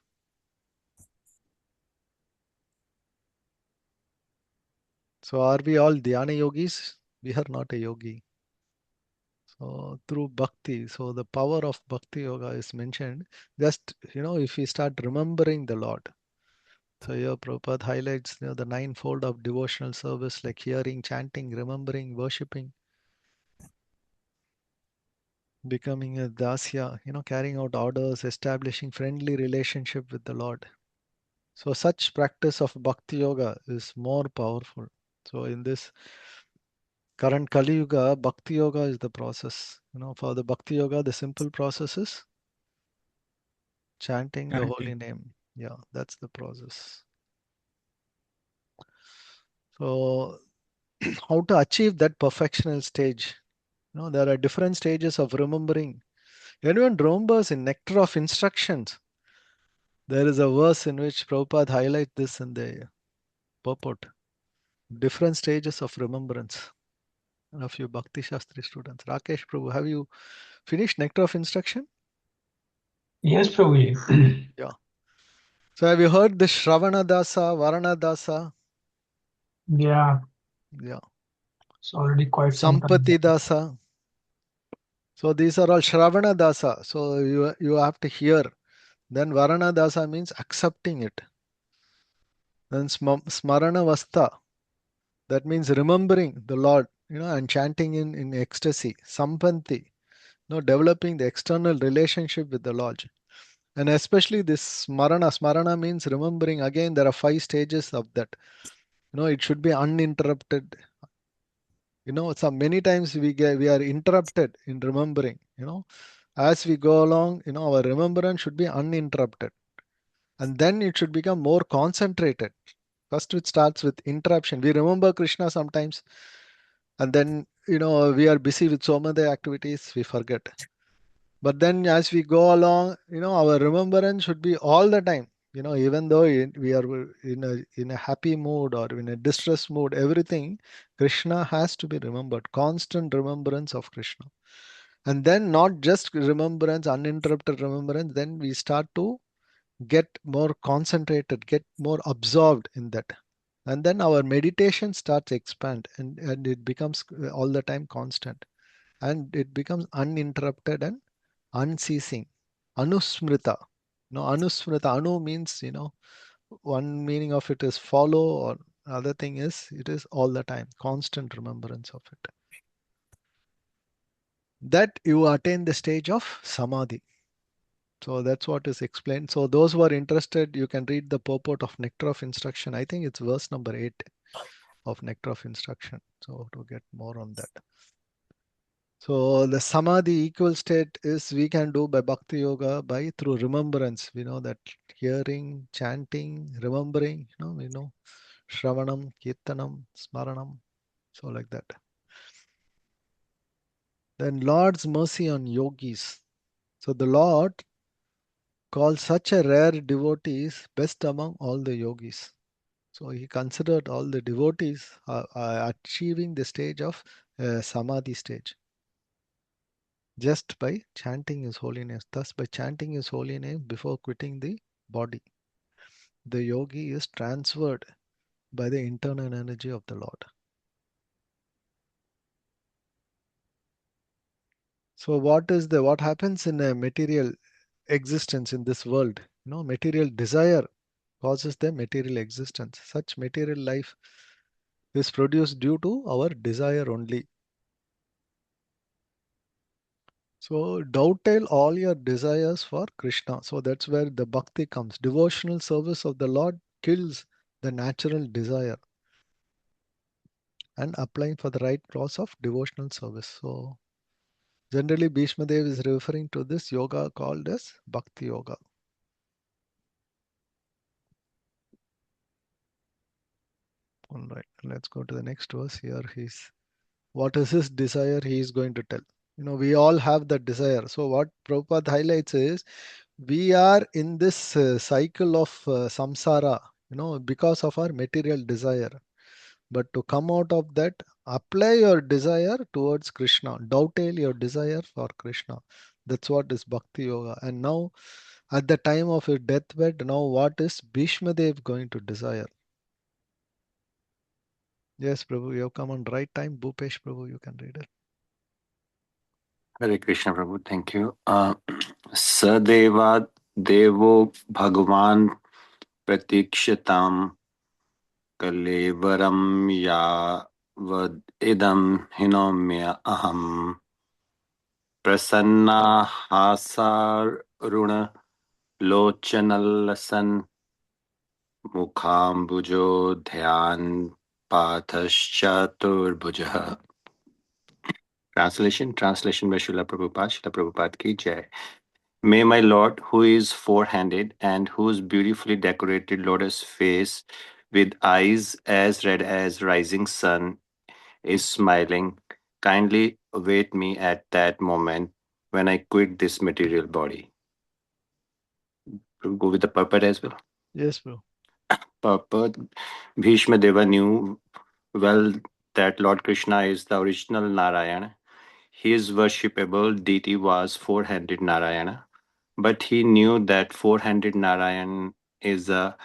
So are we all dhyana yogis? We are not a yogi. So through bhakti, so the power of bhakti yoga is mentioned. Just, if we start remembering the Lord. So here Prabhupada highlights, the ninefold of devotional service, like hearing, chanting, remembering, worshipping, becoming a dasya, carrying out orders, establishing friendly relationship with the Lord. So such practice of bhakti yoga is more powerful. So in this current Kali Yuga, bhakti yoga is the process. For the bhakti yoga, the simple process is chanting the holy name. Yeah, that's the process. So how to achieve that perfectional stage? There are different stages of remembering. Anyone remembers in Nectar of Instructions? There is a verse in which Prabhupada highlights this in the purport. Different stages of remembrance. And a few Bhakti Shastri students. Rakesh Prabhu, have you finished Nectar of Instruction? Yes, Prabhuji. Yeah. So have you heard the Shravana Dasa, Varana Dasa? Yeah, Yeah. it's already quite some time. Sampati Dasa. So these are all Shravana Dasa. So you have to hear. Then Varana Dasa means accepting it. Then Smarana Vasta. That means remembering the Lord, and chanting in ecstasy. Sampanti, developing the external relationship with the Lord. And especially this smarana. Smarana means remembering. Again, there are 5 stages of that. It should be uninterrupted. So many times we are interrupted in remembering. As we go along, our remembrance should be uninterrupted. And then it should become more concentrated. First, it starts with interruption. We remember Krishna sometimes, and then we are busy with so many activities, we forget. But then as we go along, our remembrance should be all the time. Even though we are in a happy mood or in a distress mood, everything, Krishna has to be remembered. Constant remembrance of Krishna. And then not just remembrance, uninterrupted remembrance, then we start to get more concentrated, get more absorbed in that. And then our meditation starts expand, and it becomes all the time constant. And it becomes uninterrupted and unceasing. Anusmrita. Anusmrita. Anu means, one meaning of it is follow, or other thing is it is all the time, constant remembrance of it. That you attain the stage of samadhi. So that's what is explained. So those who are interested, you can read the purport of Nectar of Instruction. I think it's verse number 8 of Nectar of Instruction. So to get more on that. So the samadhi equal state is we can do by bhakti yoga by through remembrance. We know that hearing, chanting, remembering, we know Shravanam, Kirtanam, Smaranam. So like that. Then Lord's mercy on yogis. So the Lord calls such a rare devotees best among all the yogis. So he considered all the devotees achieving the stage of samadhi stage just by chanting his holiness. Thus, by chanting his holy name before quitting the body, the yogi is transferred by the internal energy of the Lord. So, what happens in a material existence in this world? Material desire causes the material existence. Such material life is produced due to our desire only. So dovetail all your desires for Krishna. So that's where the bhakti comes. Devotional service of the Lord kills the natural desire and applying for the right cause of devotional service. So generally Bhishma Dev is referring to this yoga called as bhakti yoga. All right, let's go to the next verse here. What is his desire he is going to tell. We all have that desire. So what Prabhupada highlights is we are in this cycle of samsara, because of our material desire. But to come out of that, apply your desire towards Krishna, dovetail your desire for Krishna. That's what is bhakti yoga. And now, at the time of his deathbed, now what is Bhishma Dev going to desire? Yes, Prabhu, you have come on right time. Bhupesh Prabhu, you can read it. Hare Krishna Prabhu, thank you. Sadeva Devo Bhagavan Pratikshatam Kalevaram Yavad Idam Hinomya Aham Prasanna Hasar Runa Lochanalasan Mukhambujo Dhyan Pathaschaturbujaha. Translation by Srila Prabhupada. Srila Prabhupada ki jai. May my Lord, who is four-handed and whose beautifully decorated lotus face with eyes as red as rising sun is smiling, kindly await me at that moment when I quit this material body. Go with the purport as well. Yes, Prabhu. Purport. Bhishma Deva knew well that Lord Krishna is the original Narayana. His worshipable deity was four-handed Narayana. But he knew that four-handed Narayan is a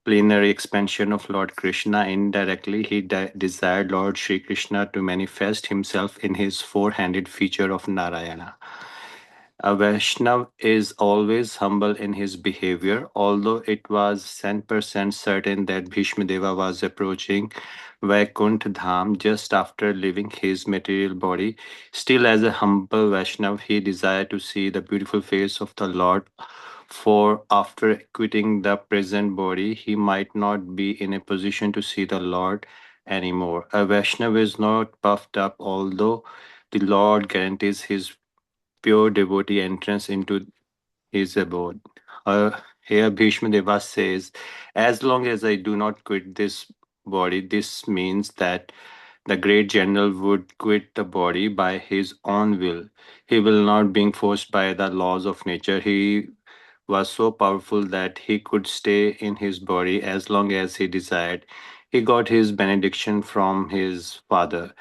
plenary expansion of Lord Krishna. Indirectly, he desired Lord Sri Krishna to manifest himself in his four-handed feature of Narayana. A Vaishnav is always humble in his behavior, although it was 10% certain that Bhishma Deva was approaching Vaikuntha Dham just after leaving his material body. Still, as a humble Vaishnav, he desired to see the beautiful face of the Lord, for after quitting the present body, he might not be in a position to see the Lord anymore. A Vaishnav is not puffed up, although the Lord guarantees his pure devotee entrance into his abode. Here Bhishma Deva says, as long as I do not quit this body, this means that the great general would quit the body by his own will. He will not being forced by the laws of nature. He was so powerful that he could stay in his body as long as he desired. He got his benediction from his father.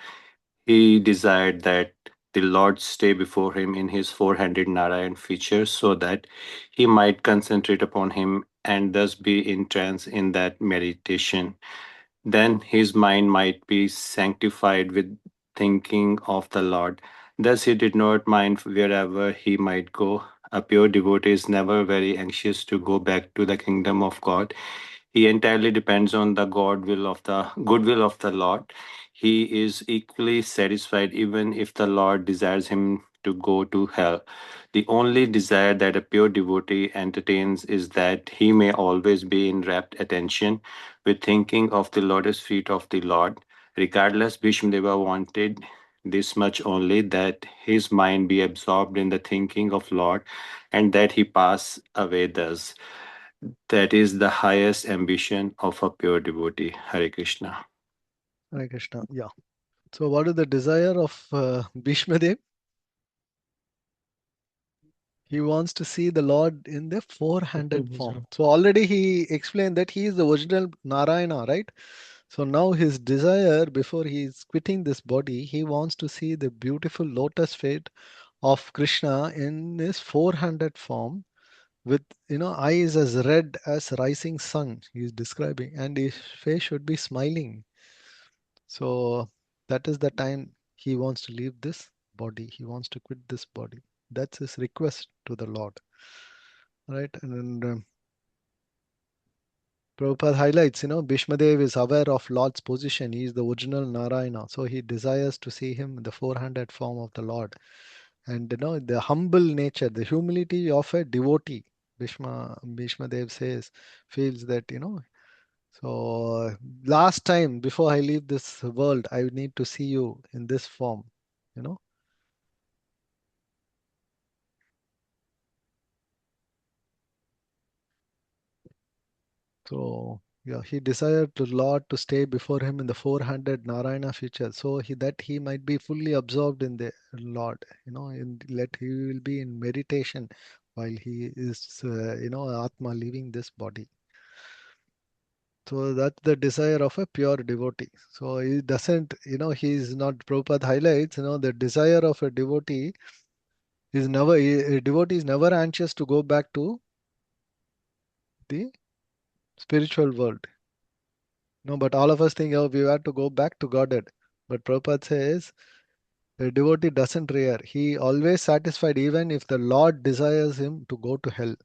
He desired that the Lord stay before him in his four-handed Narayan feature so that he might concentrate upon him and thus be in trance in that meditation. Then his mind might be sanctified with thinking of the Lord. Thus he did not mind wherever he might go. A pure devotee is never very anxious to go back to the kingdom of God. He entirely depends on the goodwill of the Lord. He is equally satisfied even if the Lord desires him to go to hell. The only desire that a pure devotee entertains is that he may always be in rapt attention with thinking of the lotus feet of the Lord. Regardless, Bhishmadeva wanted this much only, that his mind be absorbed in the thinking of Lord and that he pass away thus. That is the highest ambition of a pure devotee. Hare Krishna. Hare Krishna. Yeah. So, what is the desire of Bhishma Dev? He wants to see the Lord in the four-handed form. So already he explained that he is the original Narayana, right? So now his desire, before he is quitting this body, he wants to see the beautiful lotus feet of Krishna in his four-handed form with eyes as red as rising sun. He is describing, and his face should be smiling. So that is the time he wants to leave this body. He wants to quit this body. That's his request to the Lord. Right, and Prabhupada highlights, Bhishma Dev is aware of Lord's position. He is the original Narayana, so he desires to see him in the four-handed form of the Lord. And the humble nature, the humility of a devotee. Bhishma Dev feels that, so last time before I leave this world, I need to see you in this form, you know. So yeah, he desired the Lord to stay before him in the four-handed Narayana feature, so he might be fully absorbed in the Lord. He will be in meditation while he is, Atma leaving this body. So that's the desire of a pure devotee. So he doesn't, he is not. Prabhupada highlights, the desire of a devotee is never. A devotee is never anxious to go back to the spiritual world. No, but all of us think, oh, we have to go back to Godhead. But Prabhupada says a devotee doesn't rear. He always satisfied even if the Lord desires him to go to hell.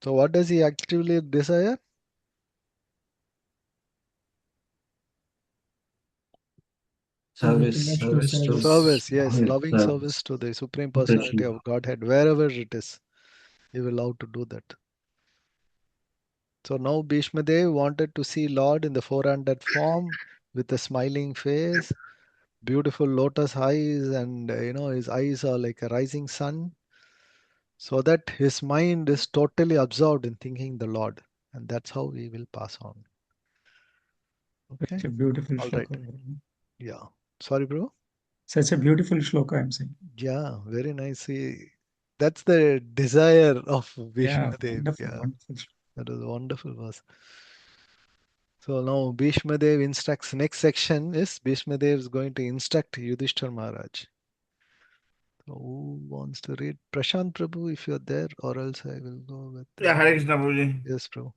So what does he actually desire? Service, Devotional service to Service, yes, Godhead, loving service service to the Supreme to Personality Krishna. of Godhead, wherever it is. He will love to do that. So now Bhishma Dev wanted to see Lord in the 400 form with a smiling face, beautiful lotus eyes, and his eyes are like a rising sun, so that his mind is totally absorbed in thinking the Lord. And that's how we will pass on. Okay? Such a beautiful All right. shloka. Yeah. Sorry, bro. Such a beautiful shloka, I'm saying. Yeah, very nice. That's the desire of Yeah, Bhishma Dev. wonderful, Yeah, wonderful. Shloka. that was a wonderful verse. So now Bhishma Dev instructs. Next section is Bhishma Dev is going to instruct Yudhishthira Maharaj. So who wants to read? Prashant Prabhu, if you're there, or else I will go with. Yeah, Hare Krishna Prabhuji. Yes, Prabhu.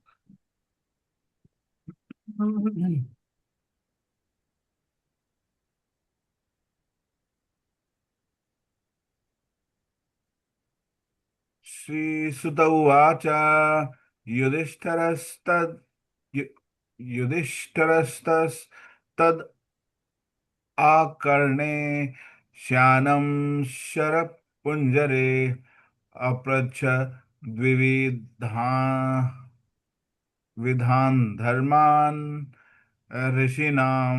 श्रीसुत उवाच युधिष्ठिरस्तद् यु- युधिष्ठिरस्तस्तद् आकर्णे श्यानं शरपुञ्जरे अप्रच्छ द्विविधा विधान् धर्मान् ऋषीणां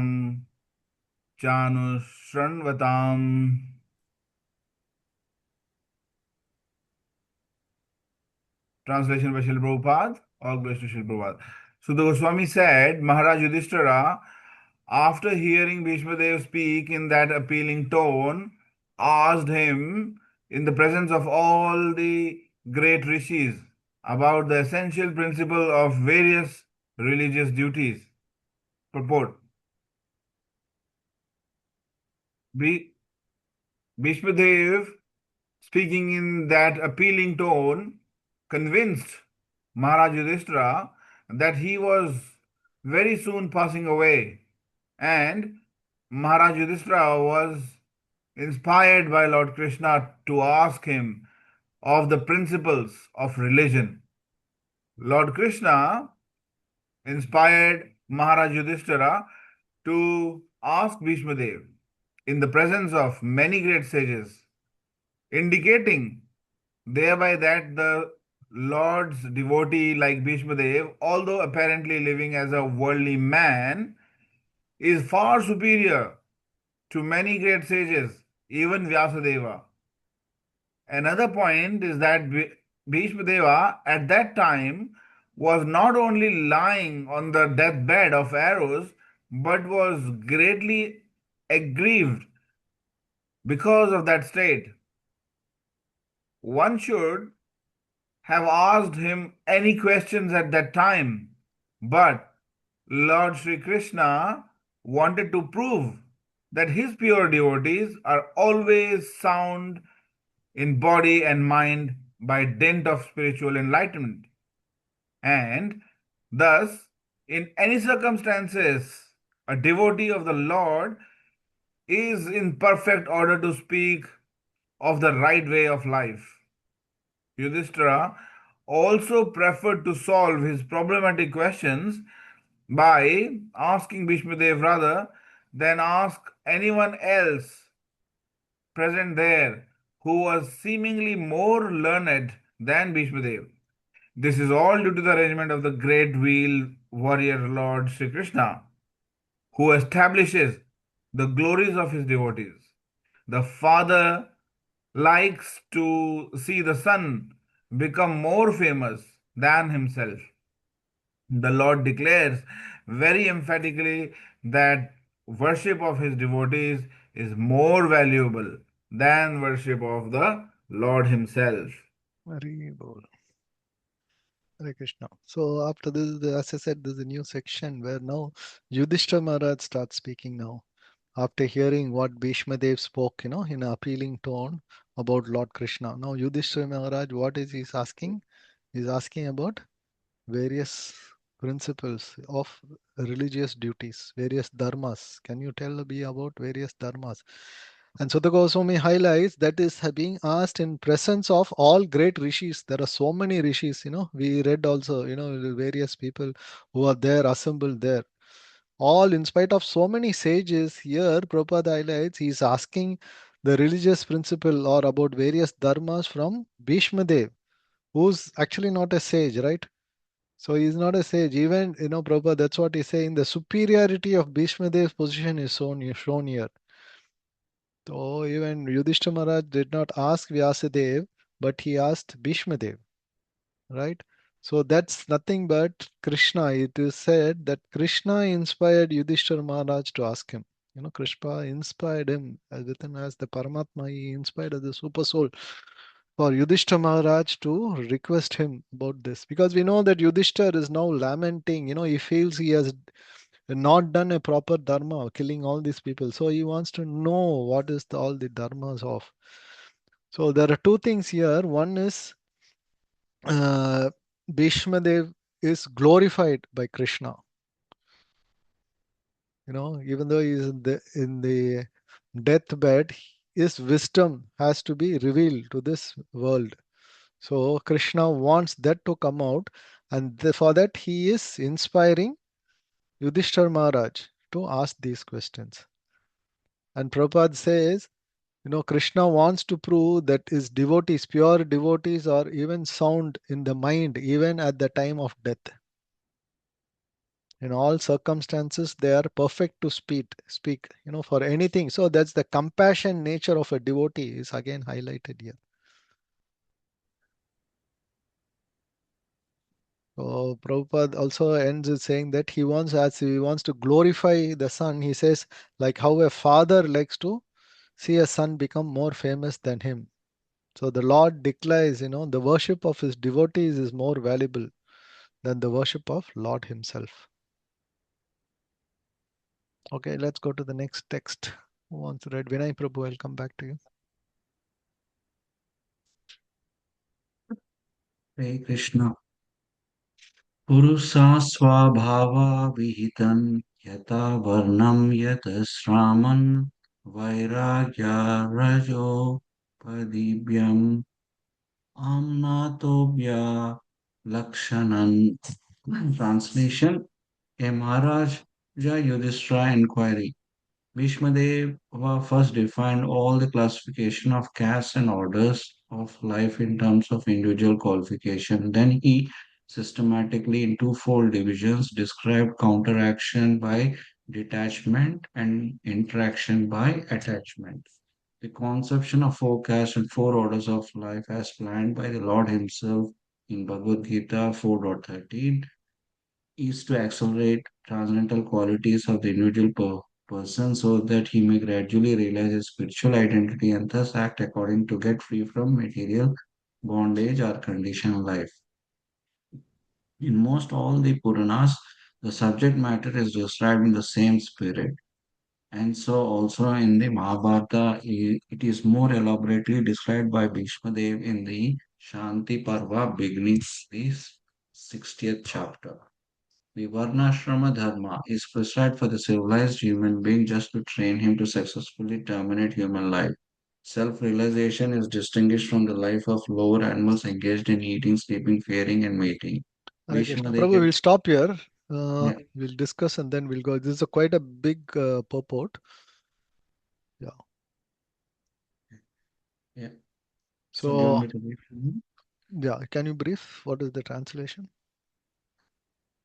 चानुशृण्वताम्. Translation by Srila Prabhupada. All glories to Srila Prabhupada. So the Goswami said, Maharaj Yudhisthira, after hearing Bhishma Dev speak in that appealing tone, asked him in the presence of all the great rishis about the essential principle of various religious duties. Purport. Bhishma Dev, speaking in that appealing tone, convinced Maharaj Yudhisthira that he was very soon passing away, and Maharaj Yudhisthira was inspired by Lord Krishna to ask him of the principles of religion. Lord Krishna inspired Maharaj Yudhisthira to ask Bhishma Dev in the presence of many great sages, indicating thereby that the Lord's devotee like Bhishma Dev, although apparently living as a worldly man, is far superior to many great sages, even Vyasadeva. Another point is that Bhishma Deva at that time was not only lying on the deathbed of arrows, but was greatly aggrieved because of that state. One should have asked him any questions at that time, but Lord Sri Krishna wanted to prove that his pure devotees are always sound in body and mind by dint of spiritual enlightenment. And thus, in any circumstances, a devotee of the Lord is in perfect order to speak of the right way of life. Yudhishthira also preferred to solve his problematic questions by asking Bhishma Dev rather than ask anyone else present there who was seemingly more learned than Bhishma Dev. This is all due to the arrangement of the great wheel warrior Lord Sri Krishna, who establishes the glories of his devotees. The Father likes to see the Son become more famous than himself. The Lord declares very emphatically that worship of his devotees is more valuable than worship of the Lord himself. Hari Bol. Hare Krishna. So after this, as I said, there's a new section where now Yudhishthira Maharaj starts speaking now. After hearing what Bhishma Dev spoke, in an appealing tone about Lord Krishna. Now Yudhishthira Maharaj, what is he asking? He's asking about various principles of religious duties, various dharmas. Can you tell me about various dharmas? And Sutta Goswami highlights that is being asked in presence of all great rishis. There are so many rishis, we read also, the various people who are there, assembled there. All in spite of so many sages, here Prabhupada highlights, he is asking the religious principle or about various dharmas from Bhishma Dev, who's actually not a sage, right? So he's not a sage. Even, Prabhupada, that's what he's saying. The superiority of Bhishma Dev's position is shown here. So even Yudhishthira Maharaj did not ask Vyasadev, but he asked Bhishma Dev, right? So that's nothing but Krishna. It is said that Krishna inspired Yudhishthira Maharaj to ask him. Krishna inspired him with him as the Paramatma. He inspired as the super soul for Yudhishthira Maharaj to request him about this. Because we know that Yudhishthira is now lamenting. He feels he has not done a proper dharma, killing all these people. So he wants to know what is all the dharmas of. So there are two things here. One is uh, Bhishma Dev is glorified by Krishna. Even though he is in the deathbed, his wisdom has to be revealed to this world. So Krishna wants that to come out, and for that he is inspiring Yudhishthira Maharaj to ask these questions. And Prabhupada says, Krishna wants to prove that his devotees, pure devotees, are even sound in the mind, even at the time of death. In all circumstances, they are perfect to speak, for anything. So that's the compassion nature of a devotee is again highlighted here. So Prabhupada also ends with saying that as he wants to glorify the son, he says, like how a father likes to see a son become more famous than him. So the Lord declares, the worship of his devotees is more valuable than the worship of Lord himself. Okay, let's go to the next text. Who wants to read? Vinay Prabhu, I'll come back to you. Hare Krishna. Purusa swabhava vihitan yata varnam yata sraman vairagya rajo padibhyam amnatobhya lakshanan. Translation: A Maharaj Yudhisthira inquiry. Bhishma Dev first defined all the classification of castes and orders of life in terms of individual qualification. Then he systematically in twofold divisions described counteraction by detachment and interaction by attachment. The conception of four castes and four orders of life as planned by the Lord himself in Bhagavad Gita 4.13 is to accelerate transcendental qualities of the individual person so that he may gradually realize his spiritual identity and thus act according to get free from material bondage or conditioned life. In most all the Puranas, the subject matter is described in the same spirit. And so also in the Mahabharata, it is more elaborately described by Bhishma Dev in the Shanti Parva beginning the 60th chapter. The varnasrma dharma is prescribed for the civilized human being just to train him to successfully terminate human life. Self-realization is distinguished from the life of lower animals engaged in eating, sleeping, fearing, and mating. Hare Bhishma Krishna. Prabhu, Dev, we'll stop here. yeah, We'll discuss and then we'll go. This is quite a big purport. Yeah. yeah. So do you want So, me to read? yeah, can you brief what is the translation?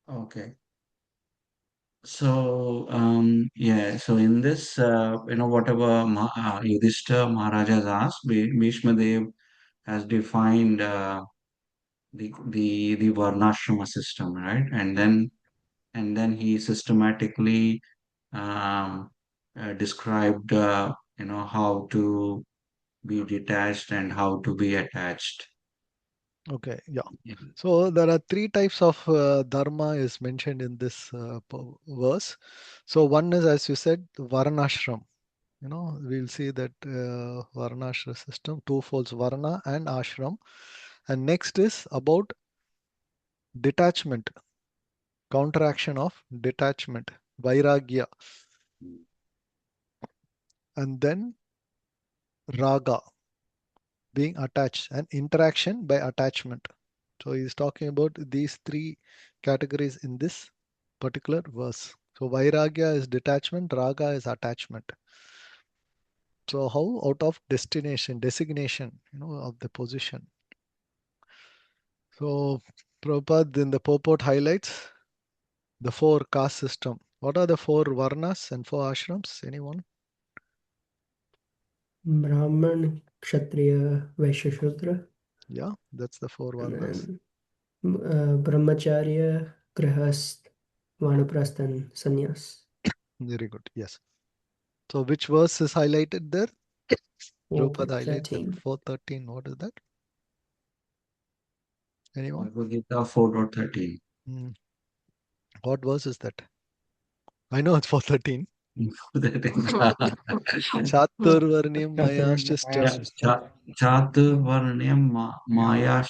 Okay. So, yeah, so in this, whatever Yudhishthira Maharaj has asked, Bhishma Dev has defined the varnashrama system, right? And then he systematically um, described how to be detached and how to be attached. Okay, yeah. Yeah. So there are three types of dharma is mentioned in this verse. So one is, as you said, varnashram. We'll see that varnashram system, two folds, varna and ashram. And next is about detachment. counteraction of detachment, vairagya, and then raga, being attached, and interaction by attachment. So he's talking about these three categories in this particular verse. So vairagya is detachment, raga is attachment. So how out of designation, of the position. So Prabhupada in the purport highlights the four caste system. What are the four varnas and four ashrams? Anyone? Brahman, Kshatriya, Vaishya, Shudra. Yeah, that's the four And varnas. then Brahmacharya, Grihast, Vanaprastha, and Sannyas. Very good. Yes. So which verse is highlighted there? Prabhupada highlights that 413. 413. What is that? Anyone? Bhagavad Gita 4.13. Hmm. What verse is that? I know it's 413. Chaturvarnyam maya Yeah, shishtam. Chaturvarnyam Maya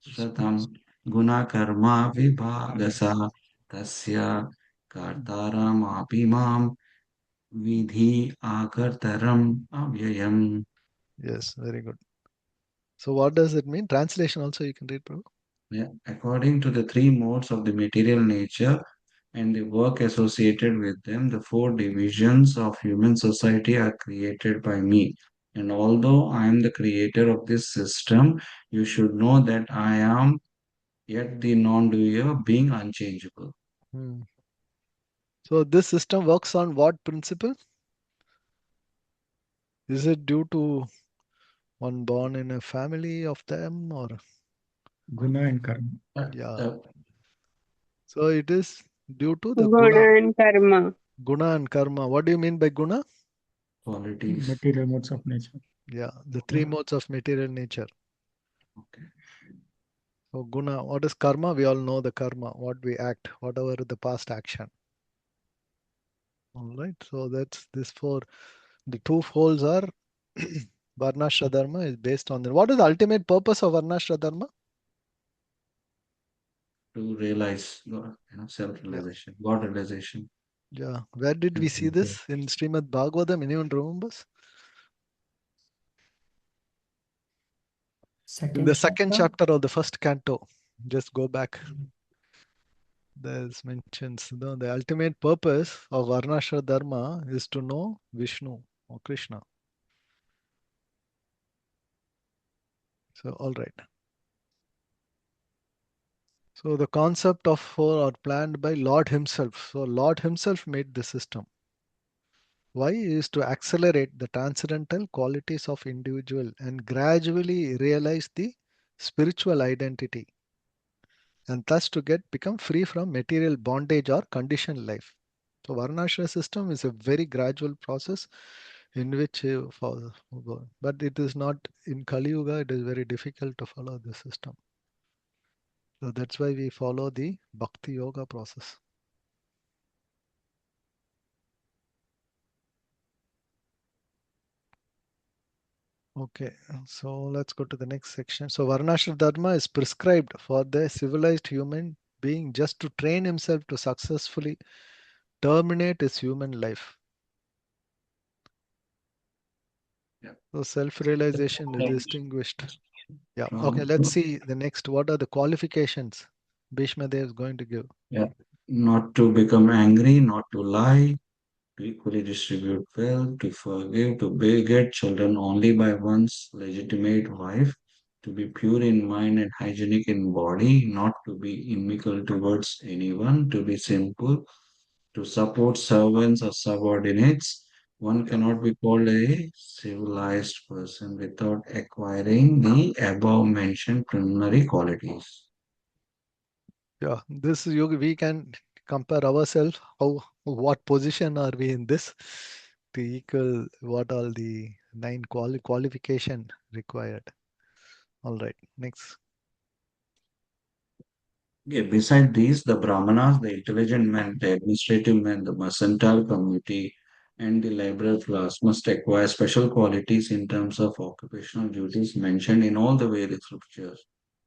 Shratam Guna Karma Vibhagasa Tasya Kartaram Apimam Vidhi Akartaram Avyayam. Yes, very good. So what does it mean? Translation also you can read, Prabhu. Yeah, according to the three modes of the material nature and the work associated with them, the four divisions of human society are created by me. And although I am the creator of this system, you should know that I am yet the non-doer, being unchangeable. Hmm. So this system works on what principle? Is it due to one born in a family of them, or Guna and karma. yeah? Uh, So it is due to the guna, Guna and karma. guna and karma. What do you mean by guna? qualities. Material modes of nature. Yeah, the three modes of material nature. Okay. So guna, what is karma? We all know the karma, what we act, whatever the past action. All right. So that's this four. The two folds are varnasrma is based on that. What is the ultimate purpose of varnasrma? To realize God, Yeah. self-realization, God realization. Yeah. Where did we see this in Srimad Bhagavatam? Anyone remembers? In Second the second chapter. chapter of the first canto. Just go back. There's mentions the ultimate purpose of Varnashra Dharma is to know Vishnu or Krishna. So, all right. So, the concept of four are planned by Lord Himself. So, Lord Himself made the system. Why is to accelerate the transcendental qualities of individual and gradually realize the spiritual identity, and thus to become free from material bondage or conditioned life. So Varnashra system is a very gradual process in which but it is not in Kali Yuga, it is very difficult to follow the system. So that's why we follow the Bhakti Yoga process. Okay, so let's go to the next section. So Varnashra Dharma is prescribed for the civilized human being just to train himself to successfully terminate his human life. Yeah. So self-realization is distinguished. Yeah. Okay. From, Let's see the next. What are the qualifications Bhishma Dev is going to give? yeah, not to become angry, not to lie, to equally distribute wealth, to forgive, to beget children only by one's legitimate wife, to be pure in mind and hygienic in body, not to be inimical towards anyone, to be simple, to support servants or subordinates. One Yeah. cannot be called a civilized person without acquiring the above mentioned preliminary qualities. Yeah. This is we can compare ourselves. What position are we in this to equal what all the nine qualification required. All right. Next. Okay, beside these, the Brahmanas, the intelligent men, the administrative men, the mercantile community, and the liberal class must acquire special qualities in terms of occupational duties mentioned in all the Vedic scriptures.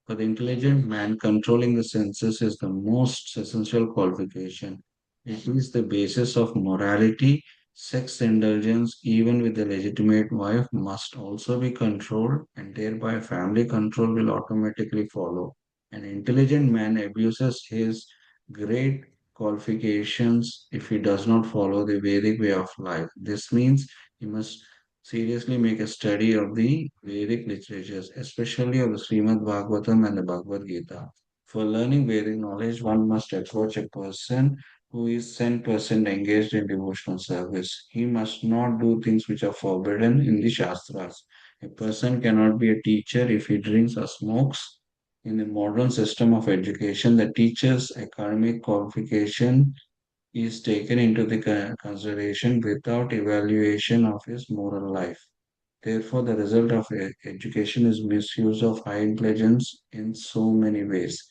For the intelligent man, controlling the senses is the most essential qualification. It is the basis of morality. Sex indulgence, even with a legitimate wife, must also be controlled, and thereby family control will automatically follow. An intelligent man abuses his great qualifications if he does not follow the Vedic way of life. This means he must seriously make a study of the Vedic literatures, especially of the Srimad Bhagavatam and the Bhagavad Gita. For learning Vedic knowledge, one must approach a person who is 10% engaged in devotional service. He must not do things which are forbidden in the Shastras. A person cannot be a teacher if he drinks or smokes. In the modern system of education, the teacher's academic qualification is taken into the consideration without evaluation of his moral life. Therefore, the result of education is misuse of high intelligence in so many ways.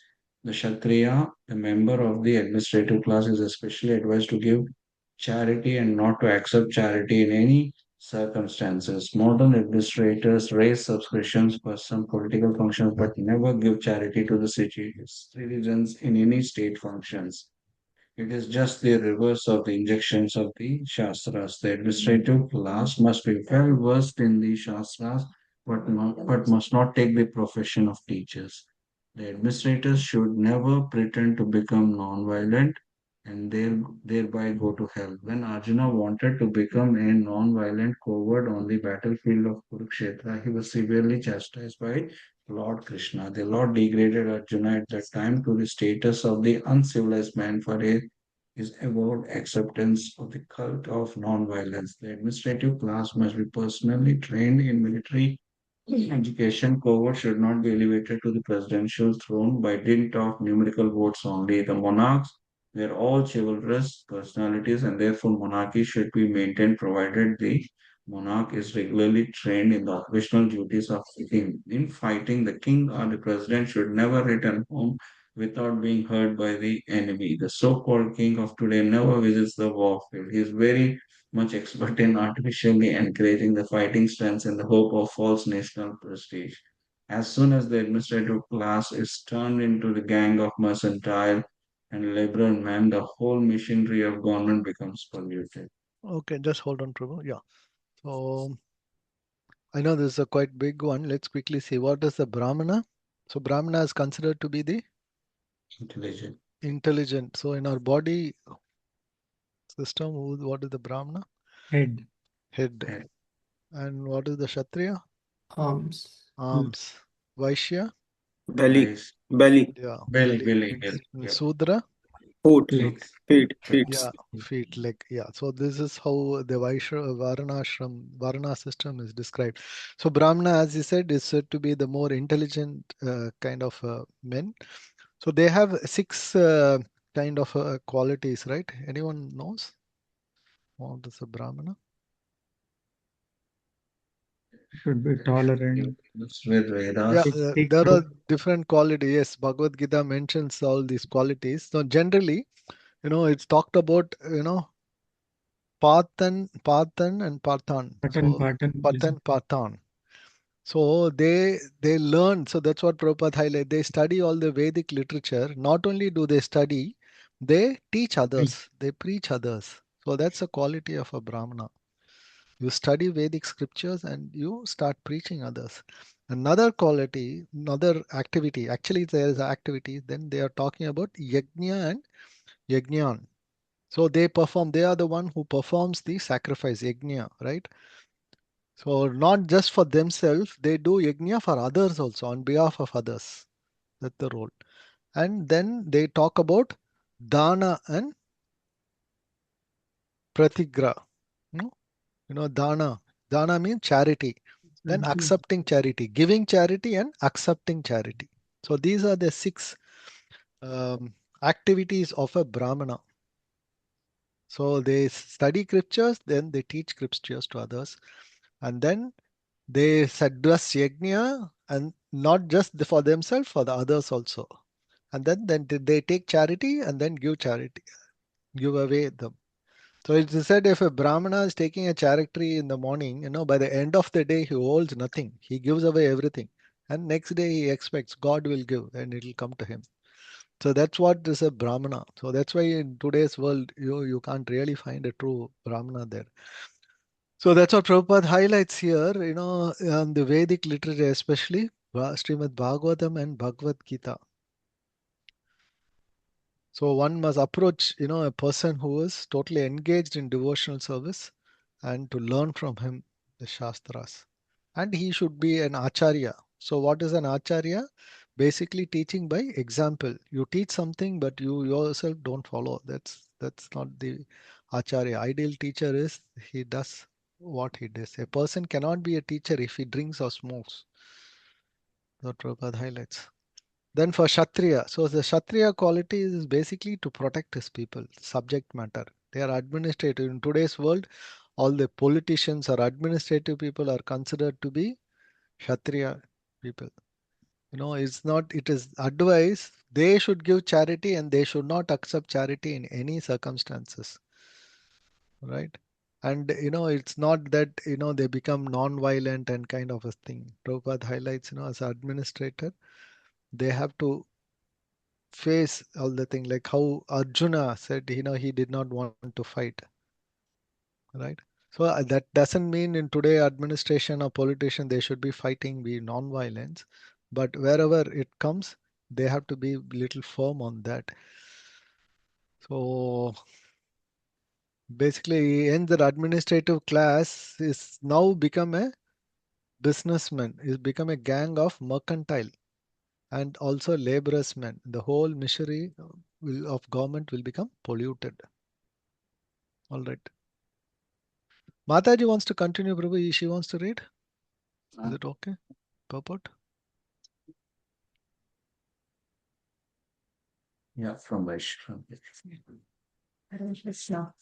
The Kshatriya, the member of the administrative class, is especially advised to give charity and not to accept charity in any circumstances. Modern administrators raise subscriptions for some political functions but never give charity to the citizens in any state functions. It is just the reverse of the injections of the Shastras. The administrative class must be well versed in the Shastras, but must not take the profession of teachers. The administrators should never pretend to become non-violent and thereby go to hell. When Arjuna wanted to become a non-violent coward on the battlefield of Kurukshetra, he was severely chastised by Lord Krishna. The Lord degraded Arjuna at that time to the status of the uncivilized man, for it is about acceptance of the cult of non-violence. The administrative class must be personally trained in military education. Covert should not be elevated to the presidential throne by dint of numerical votes only. The monarchs were all chivalrous personalities, and therefore monarchy should be maintained provided the monarch is regularly trained in the occupational duties of fighting. In fighting, the king or the president should never return home without being hurt by the enemy. The so-called king of today never visits the war field. He is very much expert in artificially encouraging the fighting stance in the hope of false national prestige. As soon as the administrative class is turned into the gang of mercantile and liberal men, the whole machinery of government becomes polluted. Okay, just hold on, Prabhu. Yeah. So I know this is a quite big one. Let's quickly see what is the Brahmana. So Brahmana is considered to be the Intelligent. intelligent. So in our body system, what is the Brahmana? Head. Head. Head. And what is the Kshatriya? Arms. Arms. Vaishya? Belly, Eyes. belly, Yeah, Belly, belly. belly, belly. And Yeah. Sudra? foot, Legs. feet, feet. Yeah, feet, leg. Yeah. So this is how the Varna system is described. So Brahmana, as you said, is said to be the more intelligent kind of men. So they have six kind of qualities, right? Anyone knows what is a Brahmana? Should be tolerant. With Yeah, Vedas. Thick there are throat. different qualities. Yes, Bhagavad Gita mentions all these qualities. So generally, it's talked about, Pathan and Parthan. Pattern, So pattern. Yes. Pathan, Parthan. So they learn. So that's what Prabhupada highlight. They study all the Vedic literature. Not only do they study, they teach others. They preach others. So that's the quality of a Brahmana. You study Vedic scriptures and you start preaching others. Another quality, another activity. Actually, there is activity. Then they are talking about yajna and yajnan. So they perform. They are the one who performs the sacrifice yajna, right? So not just for themselves, they do yajna for others also on behalf of others. That's the role. And then they talk about dana and pratigra. No? Dana. Dana means charity. Then accepting charity, giving charity and accepting charity. So these are the six activities of a Brahmana. So they study scriptures, then they teach scriptures to others, and then they does yajna, and not just for themselves, for the others also. And then they take charity and then give charity, give away them. So it is said if a Brahmana is taking a charity in the morning, by the end of the day he holds nothing. He gives away everything. and next day he expects God will give and it will come to him. So that's what is a Brahmana. So that's why in today's world you can't really find a true Brahmana there. So that's what Prabhupada highlights here, the Vedic literature, especially Srimad Bhagavatam and Bhagavad Gita. So one must approach, a person who is totally engaged in devotional service and to learn from him the Shastras. And he should be an Acharya. So what is an Acharya? Basically teaching by example. You teach something, but you yourself don't follow. That's not the Acharya. Ideal teacher is he does what he does. A person cannot be a teacher if he drinks or smokes. That Prabhupada highlights. Then for Kshatriya, so the Kshatriya quality is basically to protect his people, subject matter. They are administrative. In today's world, all the politicians or administrative people are considered to be Kshatriya people. It's not, it is advice. They should give charity and they should not accept charity in any circumstances. Right? And it's not that they become non-violent and kind of a thing. Prabhupada highlights, as administrator, they have to face all the thing like how Arjuna said, he did not want to fight, right? So that doesn't mean in today administration or politician they should be fighting, be non-violence, but wherever it comes, they have to be little firm on that. So basically, in the administrative class is now become a businessman, is become a gang of mercantile and also laborers men. The whole machinery of government will become polluted. All right. Mataji wants to continue, Prabhu. She wants to read. Is it okay? Purport? Yeah, from Vaishnav. Hare Krishna.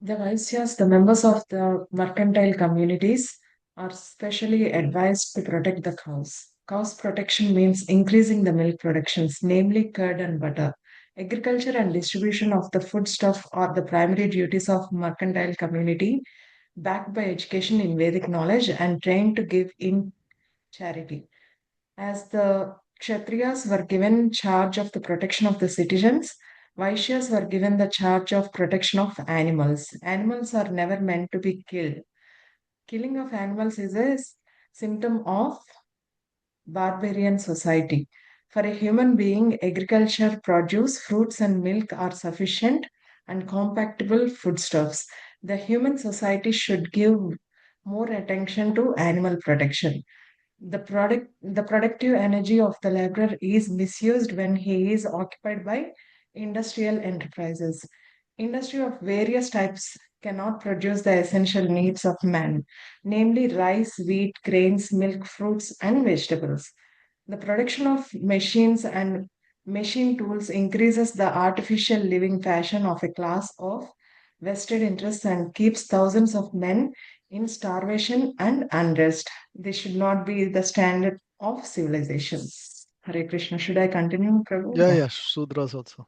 The Vaisyas, the members of the mercantile communities, are specially advised to protect the cows. Cows protection means increasing the milk productions, namely curd and butter. Agriculture and distribution of the foodstuff are the primary duties of mercantile community, backed by education in Vedic knowledge and trained to give in charity. As the Kshatriyas were given charge of the protection of the citizens, Vaishyas were given the charge of protection of animals. Animals are never meant to be killed. Killing of animals is a symptom of barbarian society. For a human being, agriculture, produce, fruits, and milk are sufficient and compactable foodstuffs. The human society should give more attention to animal protection. The productive energy of the laborer is misused when he is occupied by industrial enterprises. Industry of various types cannot produce the essential needs of man, namely rice, wheat, grains, milk, fruits, and vegetables. The production of machines and machine tools increases the artificial living fashion of a class of vested interests and keeps thousands of men in starvation and unrest. This should not be the standard of civilization. Hare Krishna. Should I continue, Prabhu? Yeah, Sudras also.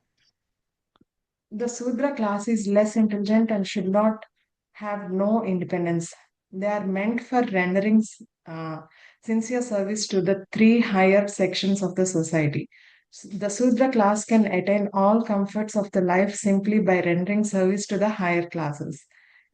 The Sudra class is less intelligent and should not have no independence. They are meant for rendering uh, sincere service to the three higher sections of the society. The Sudra class can attain all comforts of the life simply by rendering service to the higher classes.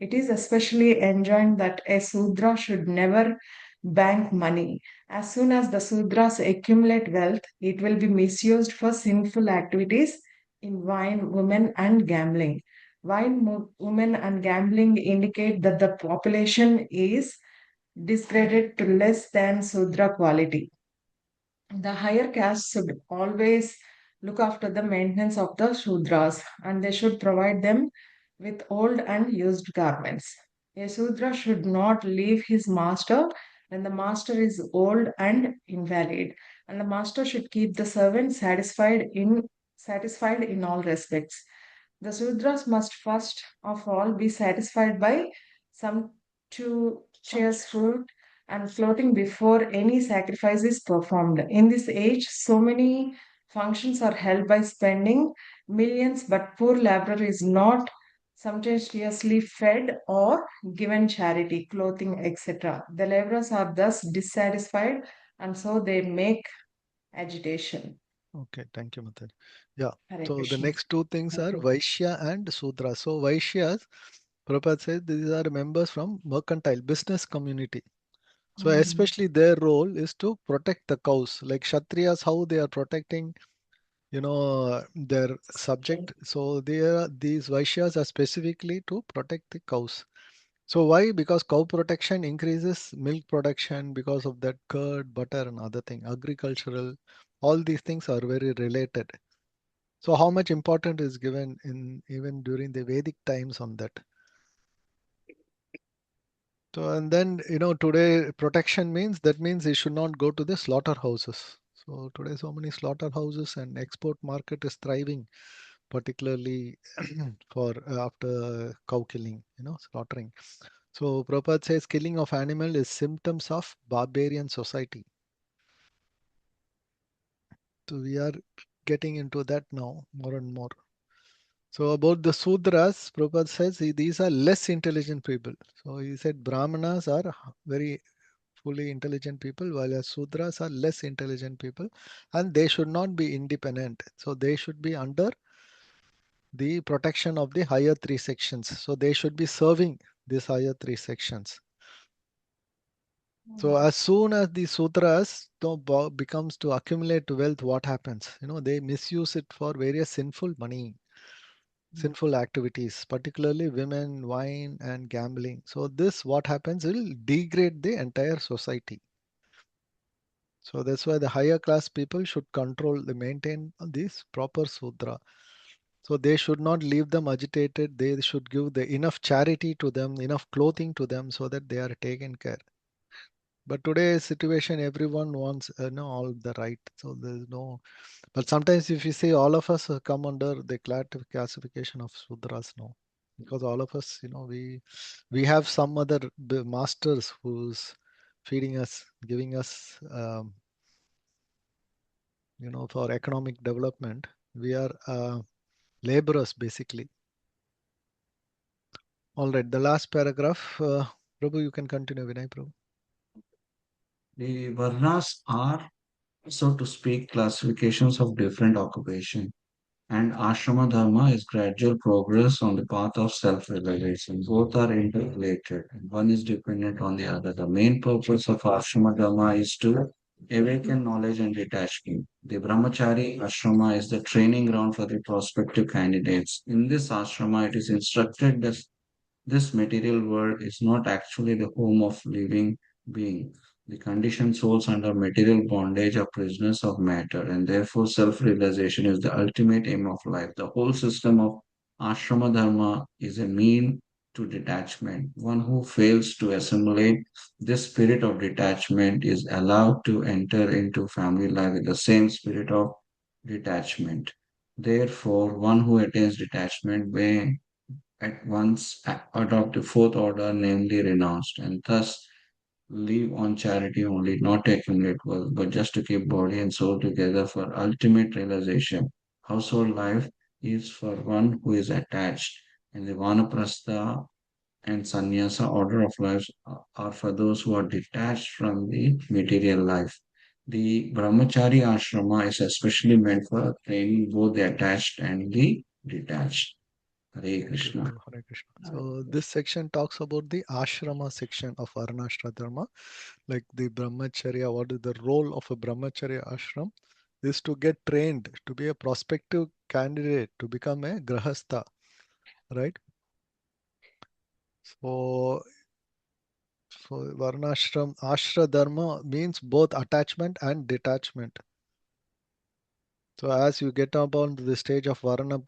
It is especially enjoined that a Sudra should never bank money. As soon as the Sudras accumulate wealth, it will be misused for sinful activities in wine, women, and gambling. Wine, women, and gambling indicate that the population is disgraded to less than Sudra quality. The higher caste should always look after the maintenance of the Shudras and they should provide them with old and used garments. A Shudra should not leave his master when the master is old and invalid, and the master should keep the servant satisfied in all respects. The Sudras must first of all be satisfied by sumptuous food and floating before any sacrifice is performed. In this age, so many functions are held by spending millions, but poor laborer is not sumptuously fed or given charity, clothing, etc. The laborers are thus dissatisfied and so they make agitation. Okay, thank you, Matan. Yeah. Hare So the Krishna. next two things Thank are you. Vaishya and Sudra. So Vaishyas, Prabhupada says these are members from mercantile business community. So especially their role is to protect the cows. Like Kshatriyas, how they are protecting, their subject. So these Vaishyas are specifically to protect the cows. So why? Because cow protection increases milk production because of that curd, butter, and other thing. Agricultural, all these things are very related. So how much important is given in even during the Vedic times on that? So and then today protection means that means it should not go to the slaughterhouses. So today so many slaughterhouses and export market is thriving, particularly for after cow killing, slaughtering. So Prabhupada says killing of animal is symptoms of barbarian society. So we are getting into that now more and more. So about the Sudras, Prabhupada says these are less intelligent people. So he said Brahmanas are very fully intelligent people, while Sudras are less intelligent people, and they should not be independent. So they should be under the protection of the higher three sections. So they should be serving these higher three sections. So as soon as the sutras becomes to accumulate wealth, what happens? They misuse it for various sinful money, sinful activities, particularly women, wine, and gambling. So this, what happens, will degrade the entire society. So that's why the higher class people should control, they maintain this proper sudra. So they should not leave them agitated. They should give the enough charity to them, enough clothing to them, so that they are taken care. But today's situation, everyone wants all the right. So there's no. But sometimes if you say all of us come under the classification of Sudras, no, because all of us, we have some other masters who's feeding us, giving us, for economic development. We are laborers basically. All right, the last paragraph. Prabhu, you can continue, Vinay Prabhu. The varnas are, so to speak, classifications of different occupation, and ashrama dharma is gradual progress on the path of self-realization. Both are interrelated, and one is dependent on the other. The main purpose of ashrama dharma is to awaken knowledge and detachment. The brahmachari ashrama is the training ground for the prospective candidates. In this ashrama, it is instructed that this material world is not actually the home of living being. The conditioned souls under material bondage are prisoners of matter, and therefore self-realization is the ultimate aim of life. The whole system of ashrama dharma is a mean to detachment. One who fails to assimilate this spirit of detachment is allowed to enter into family life with the same spirit of detachment. Therefore, one who attains detachment may at once adopt the fourth order, namely renounced, and thus live on charity only, not to accumulate wealth, but just to keep body and soul together for ultimate realization. Household life is for one who is attached, and the vanaprastha and sannyasa order of life are for those who are detached from the material life. The brahmachari ashrama is especially meant for training both the attached and the detached. Hare Thank you, Krishna. Prabhu. Hare Krishna. So this section talks about the ashrama section of Varnashra Dharma, like the brahmacharya. What is the role of a brahmacharya ashram? Is to get trained to be a prospective candidate to become a grahastha, right? So for Varnashram, Ashra Dharma means both attachment and detachment. So as you get up on the stage of Varna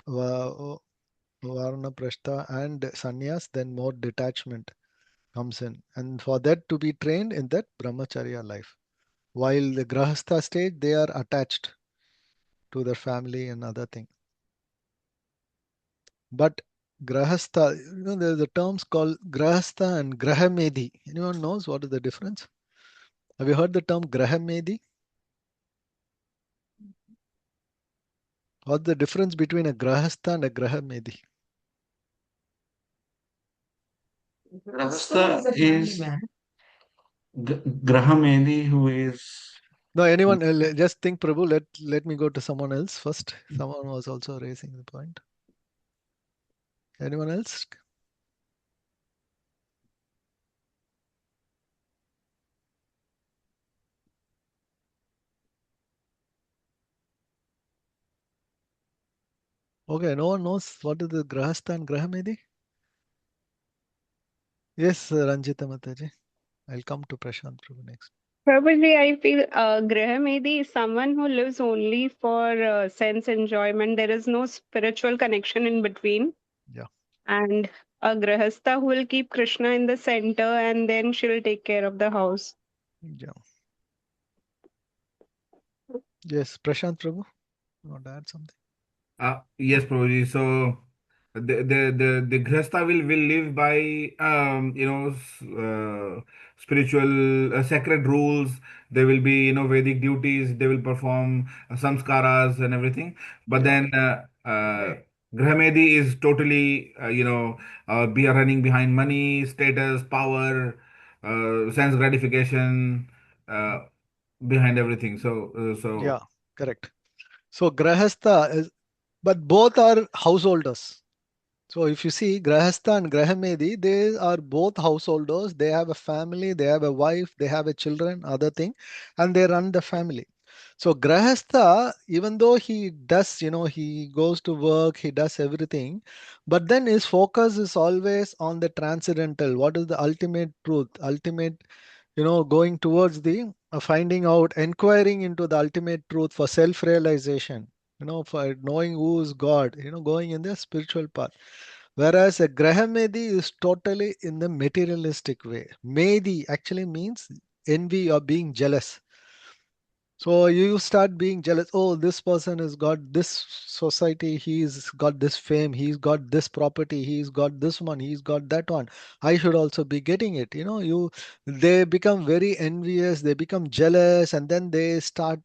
Prastha and Sannyas, then more detachment comes in. And for that to be trained in that Brahmacharya life. While the Grahastha stage, they are attached to their family and other things. But Grahastha, there's a terms called Grahastha and Grahamedhi. Anyone knows what is the difference? Have you heard the term Grahamedhi? What's the difference between a Grahastha and a Grahamedhi? Grahastha is Grahamedi, who is No, anyone, just think, Prabhu. Let me go to someone else first. Someone was also raising the point. Anyone else? Okay, no one knows what is the Grahastha and Grahamedi? Yes, Ranjita Mataji. I'll come to Prashant Prabhu next. Probably, I feel Grahamedi is someone who lives only for sense enjoyment. There is no spiritual connection in between. Yeah. And a Grahastha who will keep Krishna in the center and then she'll take care of the house. Yeah. Yes, Prashant Prabhu. You want to add something? Yes, Prabhuji. So the Grihastha will live by spiritual sacred rules. There will be Vedic duties. They will perform samskaras and everything. But Yeah. then Grahamedi is totally be running behind money, status, power, sense gratification, behind everything. Yeah, correct. So Grahastha is, but both are householders. So if you see Grahastha and Grahamedi, they are both householders. They have a family, they have a wife, they have a children, other thing, and they run the family. So Grahastha, even though he does, he goes to work, he does everything, but then his focus is always on the transcendental. What is the ultimate truth? Ultimate, going towards the finding out, inquiring into the ultimate truth for self-realization, for knowing who is God, going in the spiritual path. Whereas a Grahamedi is totally in the materialistic way. Medi actually means envy or being jealous. So you start being jealous. Oh, this person has got this society, he's got this fame, he's got this property, he's got this one, he's got that one. I should also be getting it. They become very envious, they become jealous, and then they start,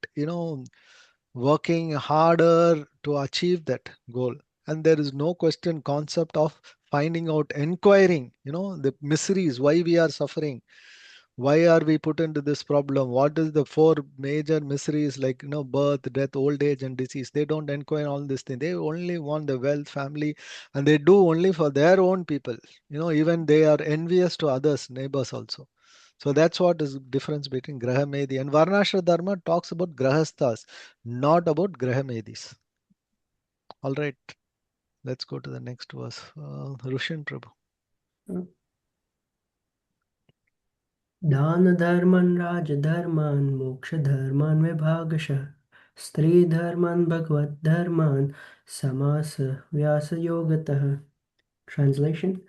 working harder to achieve that goal. And there is no question concept of finding out, inquiring, the miseries, why we are suffering, why are we put into this problem, what is the four major miseries, like birth, death, old age and disease. They don't inquire all this thing. They only want the wealth, family, and they do only for their own people. Even they are envious to others, neighbors also. So that's what is difference between Grahamedi and Varnasrma talks about Grahasthas, not about Grahamedis. All right, let's go to the next verse. Rushin Prabhu. दानधर्मान् राजधर्मान् मोक्षधर्मान् विभागशः स्त्रीधर्मान् भगवद्धर्मान् समासव्यासयोगतः. Translation.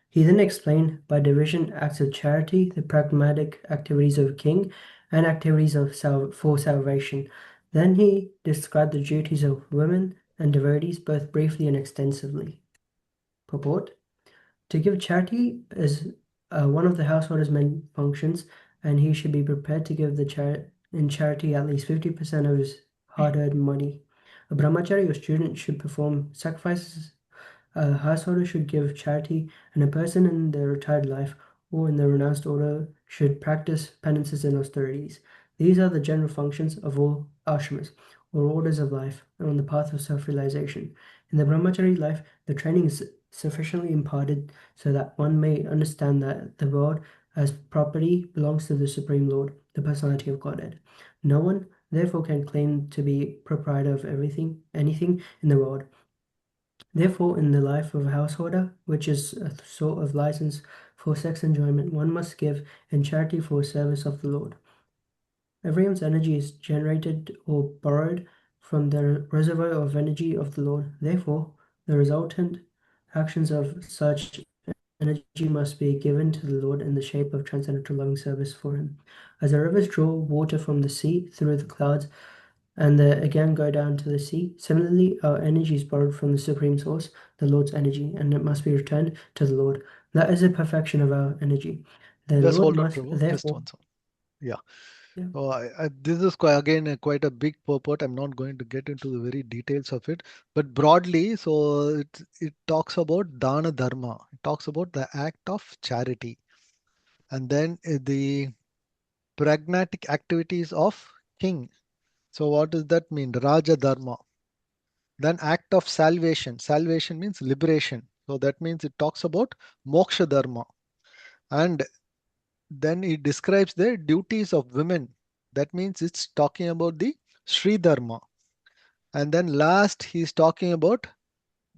He then explained by division acts of charity, the pragmatic activities of a king, and activities for salvation. Then he described the duties of women and devotees both briefly and extensively. Purport. To give charity is one of the householder's main functions, and he should be prepared to give in charity at least 50% of his hard-earned money. A brahmachari or student should perform sacrifices. A householder should give charity, and a person in the retired life or in the renounced order should practice penances and austerities. These are the general functions of all ashramas, or orders of life, on the path of self-realization. In the brahmachari life, the training is sufficiently imparted so that one may understand that the world as property belongs to the Supreme Lord, the Personality of Godhead. No one, therefore, can claim to be proprietor of anything in the world. Therefore, in the life of a householder, which is a sort of license for sex enjoyment, one must give in charity for service of the Lord. Everyone's energy is generated or borrowed from the reservoir of energy of the Lord. Therefore, the resultant actions of such energy must be given to the Lord in the shape of transcendental loving service for Him. As the rivers draw water from the sea through the clouds and again go down to the sea, similarly, our energy is borrowed from the Supreme Source, the Lord's energy, and it must be returned to the Lord. That is the perfection of our energy. The Just Lord hold on, must Prabhu. Just therefore. one second. Yeah. Yeah. So this is again quite a big purport. I'm not going to get into the very details of it, but broadly, so it talks about dana-dharma. It talks about the act of charity, and then the pragmatic activities of king. So what does that mean? Raja dharma. Then act of salvation. Salvation means liberation. So that means it talks about moksha dharma. And then it describes the duties of women. That means it's talking about the stri-dharma. And then last he's talking about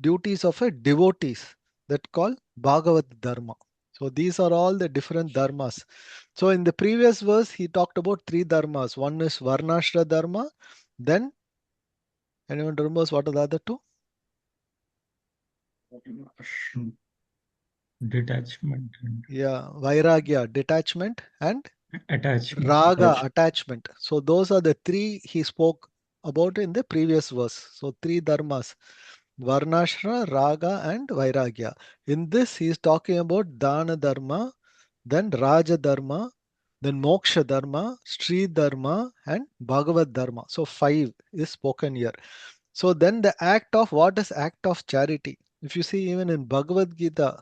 duties of a devotees that call bhagavad dharma. So these are all the different dharmas. So in the previous verse he talked about three dharmas. One is varnasrma dharma. Then anyone remembers what are the other two? Detachment and Yeah, vairagya, detachment, and attachment. raga, attachment. So those are the three he spoke about in the previous verse. So three dharmas, varnashra, raga, and vairagya. In this, he is talking about dana dharma, then raja dharma, then moksha dharma, stri-dharma, and bhagavad dharma. So five is spoken here. So then the act of what is act of charity? If you see even in Bhagavad Gita,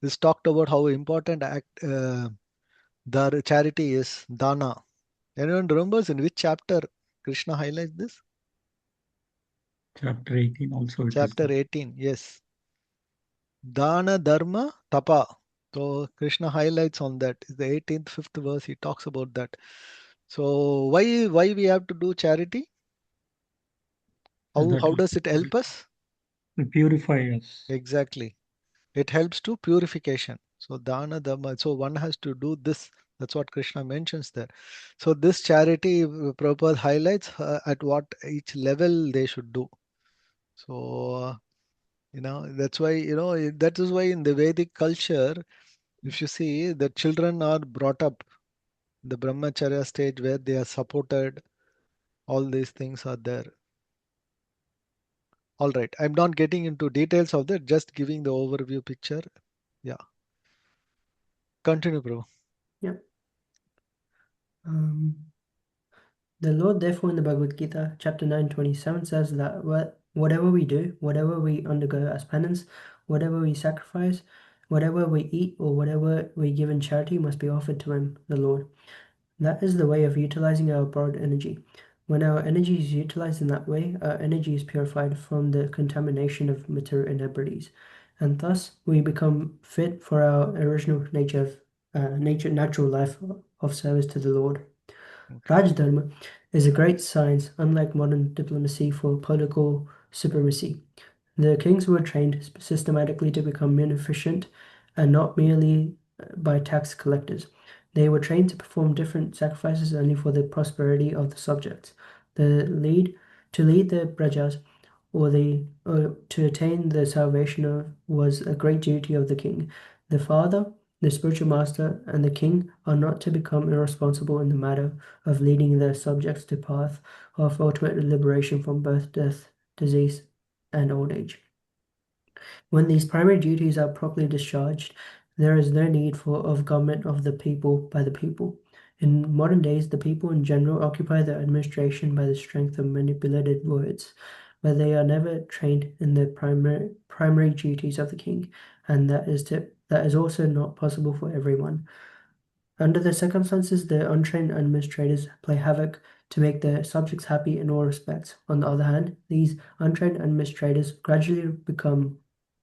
this talked about how important act the charity is dana. Anyone remembers in which chapter Krishna highlights this? Chapter 18 also it is Chapter there. 18, yes. Dana, dharma, tapa. So Krishna highlights on that. It's the 18th, 5th verse. He talks about that. So why we have to do charity? How That how does it help us? will purify us. Exactly. It helps to purification. So dana, dharma. So one has to do this. That's what Krishna mentions there. So this charity Prabhupada highlights at what each level they should do. So that's why that is why in the Vedic culture, if you see, the children are brought up the brahmacharya stage where they are supported. All these things are there. All right, I'm not getting into details of that, just giving the overview picture. Yeah, continue, bro. Yeah. The Lord, therefore, in the Bhagavad Gita, chapter 9:27, says that whatever we do, whatever we undergo as penance, whatever we sacrifice, whatever we eat, or whatever we give in charity must be offered to Him, the Lord. That is the way of utilizing our borrowed energy. When our energy is utilized in that way, our energy is purified from the contamination of material inebrities, and thus we become fit for our original natural life of service to the Lord. Okay. Raj-dharma is a great science, unlike modern diplomacy for political supremacy. The kings were trained systematically to become munificent and not merely by tax collectors. They were trained to perform different sacrifices only for the prosperity of the subjects. To lead the prajas or to attain the salvation was a great duty of the king. The father, the spiritual master, and the king are not to become irresponsible in the matter of leading their subjects to path of ultimate liberation from birth, death, disease, and old age. When these primary duties are properly discharged, there is no need of government of the people by the people. In modern days, the people in general occupy their administration by the strength of manipulated words, but they are never trained in the primary duties of the king, and that is also not possible for everyone. Under the circumstances, the untrained administrators play havoc to make their subjects happy in all respects. On the other hand, these untrained administrators gradually become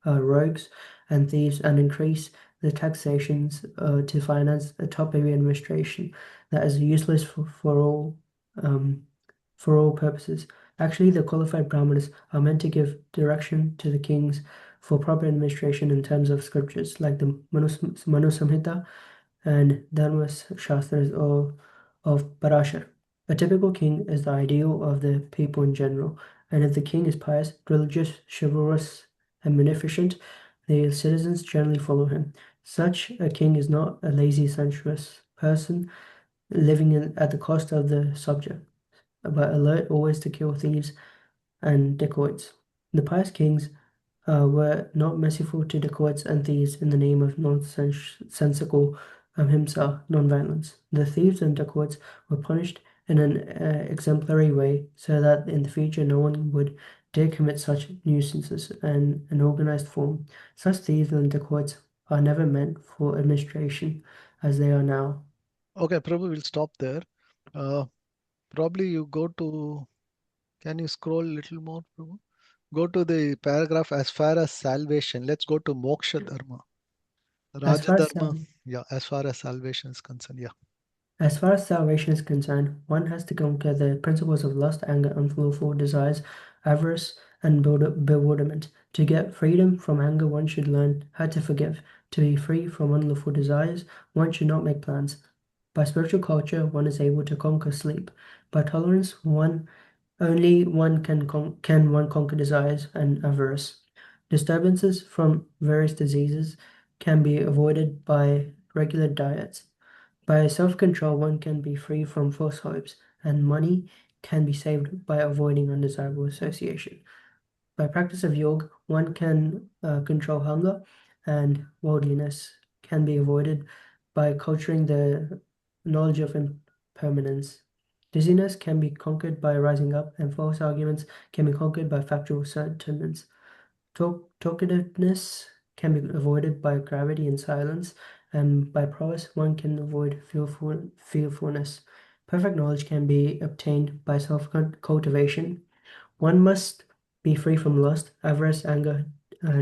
rogues and thieves and increase the taxations to finance a top-heavy administration that is useless for all purposes. Actually, the qualified brahmanas are meant to give direction to the kings for proper administration in terms of scriptures like the Manu Samhita and Dharma Shastras of Parashar. A typical king is the ideal of the people in general, and if the king is pious, religious, chivalrous, and beneficent, the citizens generally follow him. Such a king is not a lazy, sensuous person living at the cost of the subject, but alert always to kill thieves and dacoits. The pious kings were not merciful to dacoits and thieves in the name of nonsensical ahimsa, non-violence. The thieves and dacoits were punished in an exemplary way so that in the future no one would dare commit such nuisances in an organized form. Such thieves and dacoits are never meant for administration as they are now. Okay, Prabhu, we'll stop there. Probably you go to, can you scroll a little more, Prabhu? Go to the paragraph as far as salvation. Let's go to moksha dharma. As Raja far as dharma, yeah, as far as salvation is concerned, yeah. As far as salvation is concerned, one has to conquer the principles of lust, anger, unlawful desires, avarice, and bewilderment. To get freedom from anger, one should learn how to forgive. To be free from unlawful desires, one should not make plans. By spiritual culture, one is able to conquer sleep. By tolerance, only one can one conquer desires and avarice. Disturbances from various diseases can be avoided by regular diets. By self-control, one can be free from false hopes, and money can be saved by avoiding undesirable association. By practice of yoga, one can control hunger, and worldliness can be avoided by culturing the knowledge of impermanence. Dizziness can be conquered by rising up, and false arguments can be conquered by factual sentiments. Talkativeness can be avoided by gravity and silence, and by prowess one can avoid fearfulness. Perfect knowledge can be obtained by self-cultivation. One must be free from lust, avarice, anger,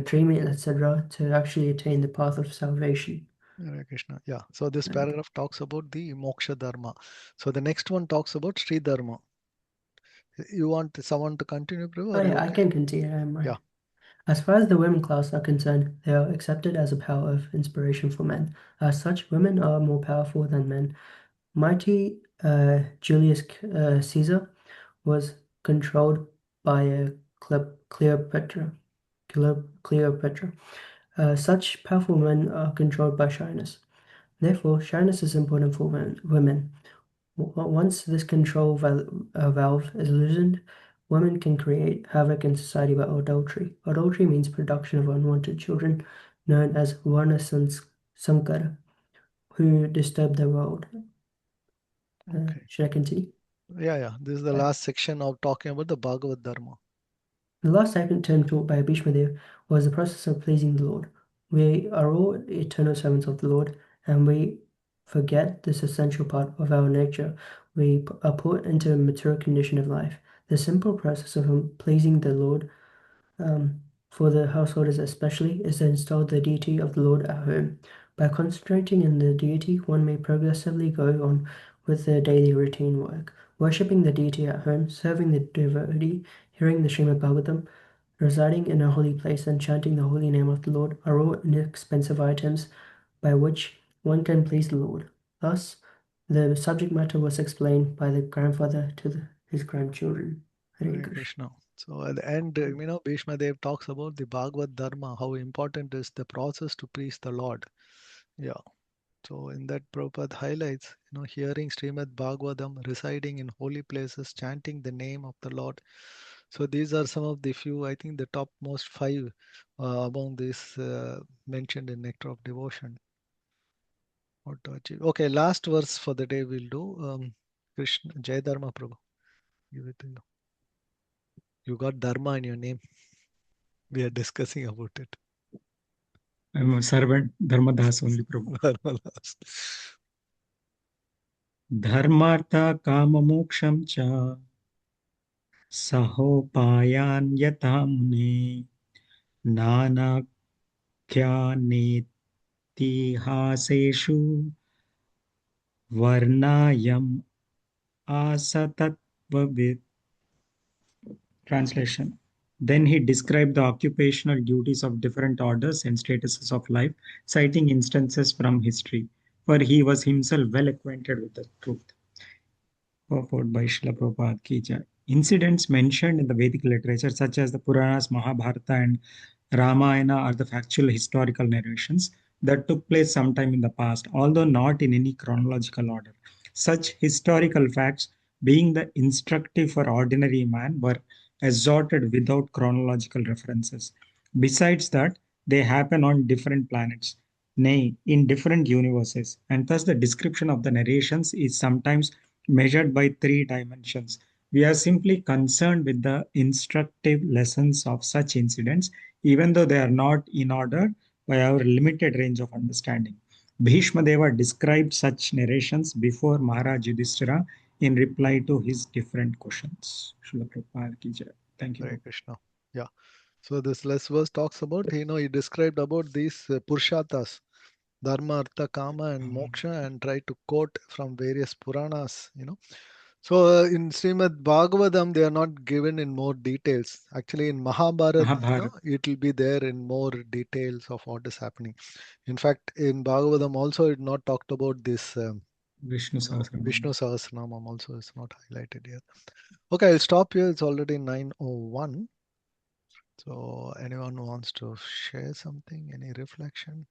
dreaming, etc., to actually attain the path of salvation. Hare Krishna. Yeah. So this paragraph talks about the moksha dharma. So the next one talks about stri-dharma. You want someone to continue, Prabhu, Oh or you yeah, I okay? can continue. Yeah. As far as the women class are concerned, they are accepted as a power of inspiration for men. As such, women are more powerful than men. Mighty Julius Caesar was controlled by Cleopatra. Cleopatra. Such powerful men are controlled by shyness. Therefore, shyness is important for women. Once this control valve is loosened, women can create havoc in society by adultery. Adultery means production of unwanted children, known as varnasrma, who disturb the world. Okay. Should I continue? Yeah. This is the last section of talking about the Bhagavad Dharma. The last second term taught by Bhishma Dev was the process of pleasing the Lord. We are all eternal servants of the Lord, and we forget this essential part of our nature. We are put into a material condition of life. The simple process of pleasing the Lord, for the householders especially, is to install the deity of the Lord at home. By concentrating in the deity, one may progressively go on with their daily routine work. Worshipping the deity at home, serving the devotee, hearing the Srimad Bhagavatam, residing in a holy place, and chanting the holy name of the Lord are all inexpensive items by which one can please the Lord. Thus, the subject matter was explained by the grandfather to his grandchildren. Hare Hare Krishna. Krishna. So at the end, Bhishma Dev talks about the Bhagavad Dharma, how important is the process to please the Lord. Yeah. So in that Prabhupada highlights, hearing Srimad Bhagavatam, residing in holy places, chanting the name of the Lord. So these are some of the few, I think the topmost five among these mentioned in Nectar of Devotion. What to achieve. Okay, last verse for the day we'll do. Krishna, Jai Dharma Prabhu. Give it to you. You got Dharma in your name. We are discussing about it. I'm a servant, Dharmadas only, Prabhu. Dharmartha kama moksham cha sahopayan yata mune nana netihaseshu varnayam asatatvavid. Translation. Then he described the occupational duties of different orders and statuses of life, citing instances from history, for he was himself well acquainted with the truth. Purport by Srila Prabhupada Ki Jai. Incidents mentioned in the Vedic literature, such as the Puranas, Mahabharata, and Ramayana, are the factual historical narrations that took place sometime in the past, although not in any chronological order. Such historical facts, being the instructive for ordinary man, were assorted without chronological references. Besides that, they happen on different planets. nay, in different universes, and thus the description of the narrations is sometimes measured by three dimensions. We are simply concerned with the instructive lessons of such incidents, even though they are not in order by our limited range of understanding. Bhishma Deva described such narrations before Maharaj Yudhisthira in reply to his different questions. Srila Prabhupada ki jai. Thank you. Hare Krishna. Yeah. So this last verse talks about, he described about these Purusharthas, Dharma, Artha, Kama, and Moksha, and try to quote from various Puranas. So in Srimad Bhagavatam, they are not given in more details. Actually, in Mahabharata, Mahabharata. it will be there in more details of what is happening. In fact, in Bhagavatam also, it not talked about this Vishnu Sahasranam. Vishnu Sahasranamam also is not highlighted here. Okay, I'll stop here. It's already 9:01. So anyone wants to share something, any reflection?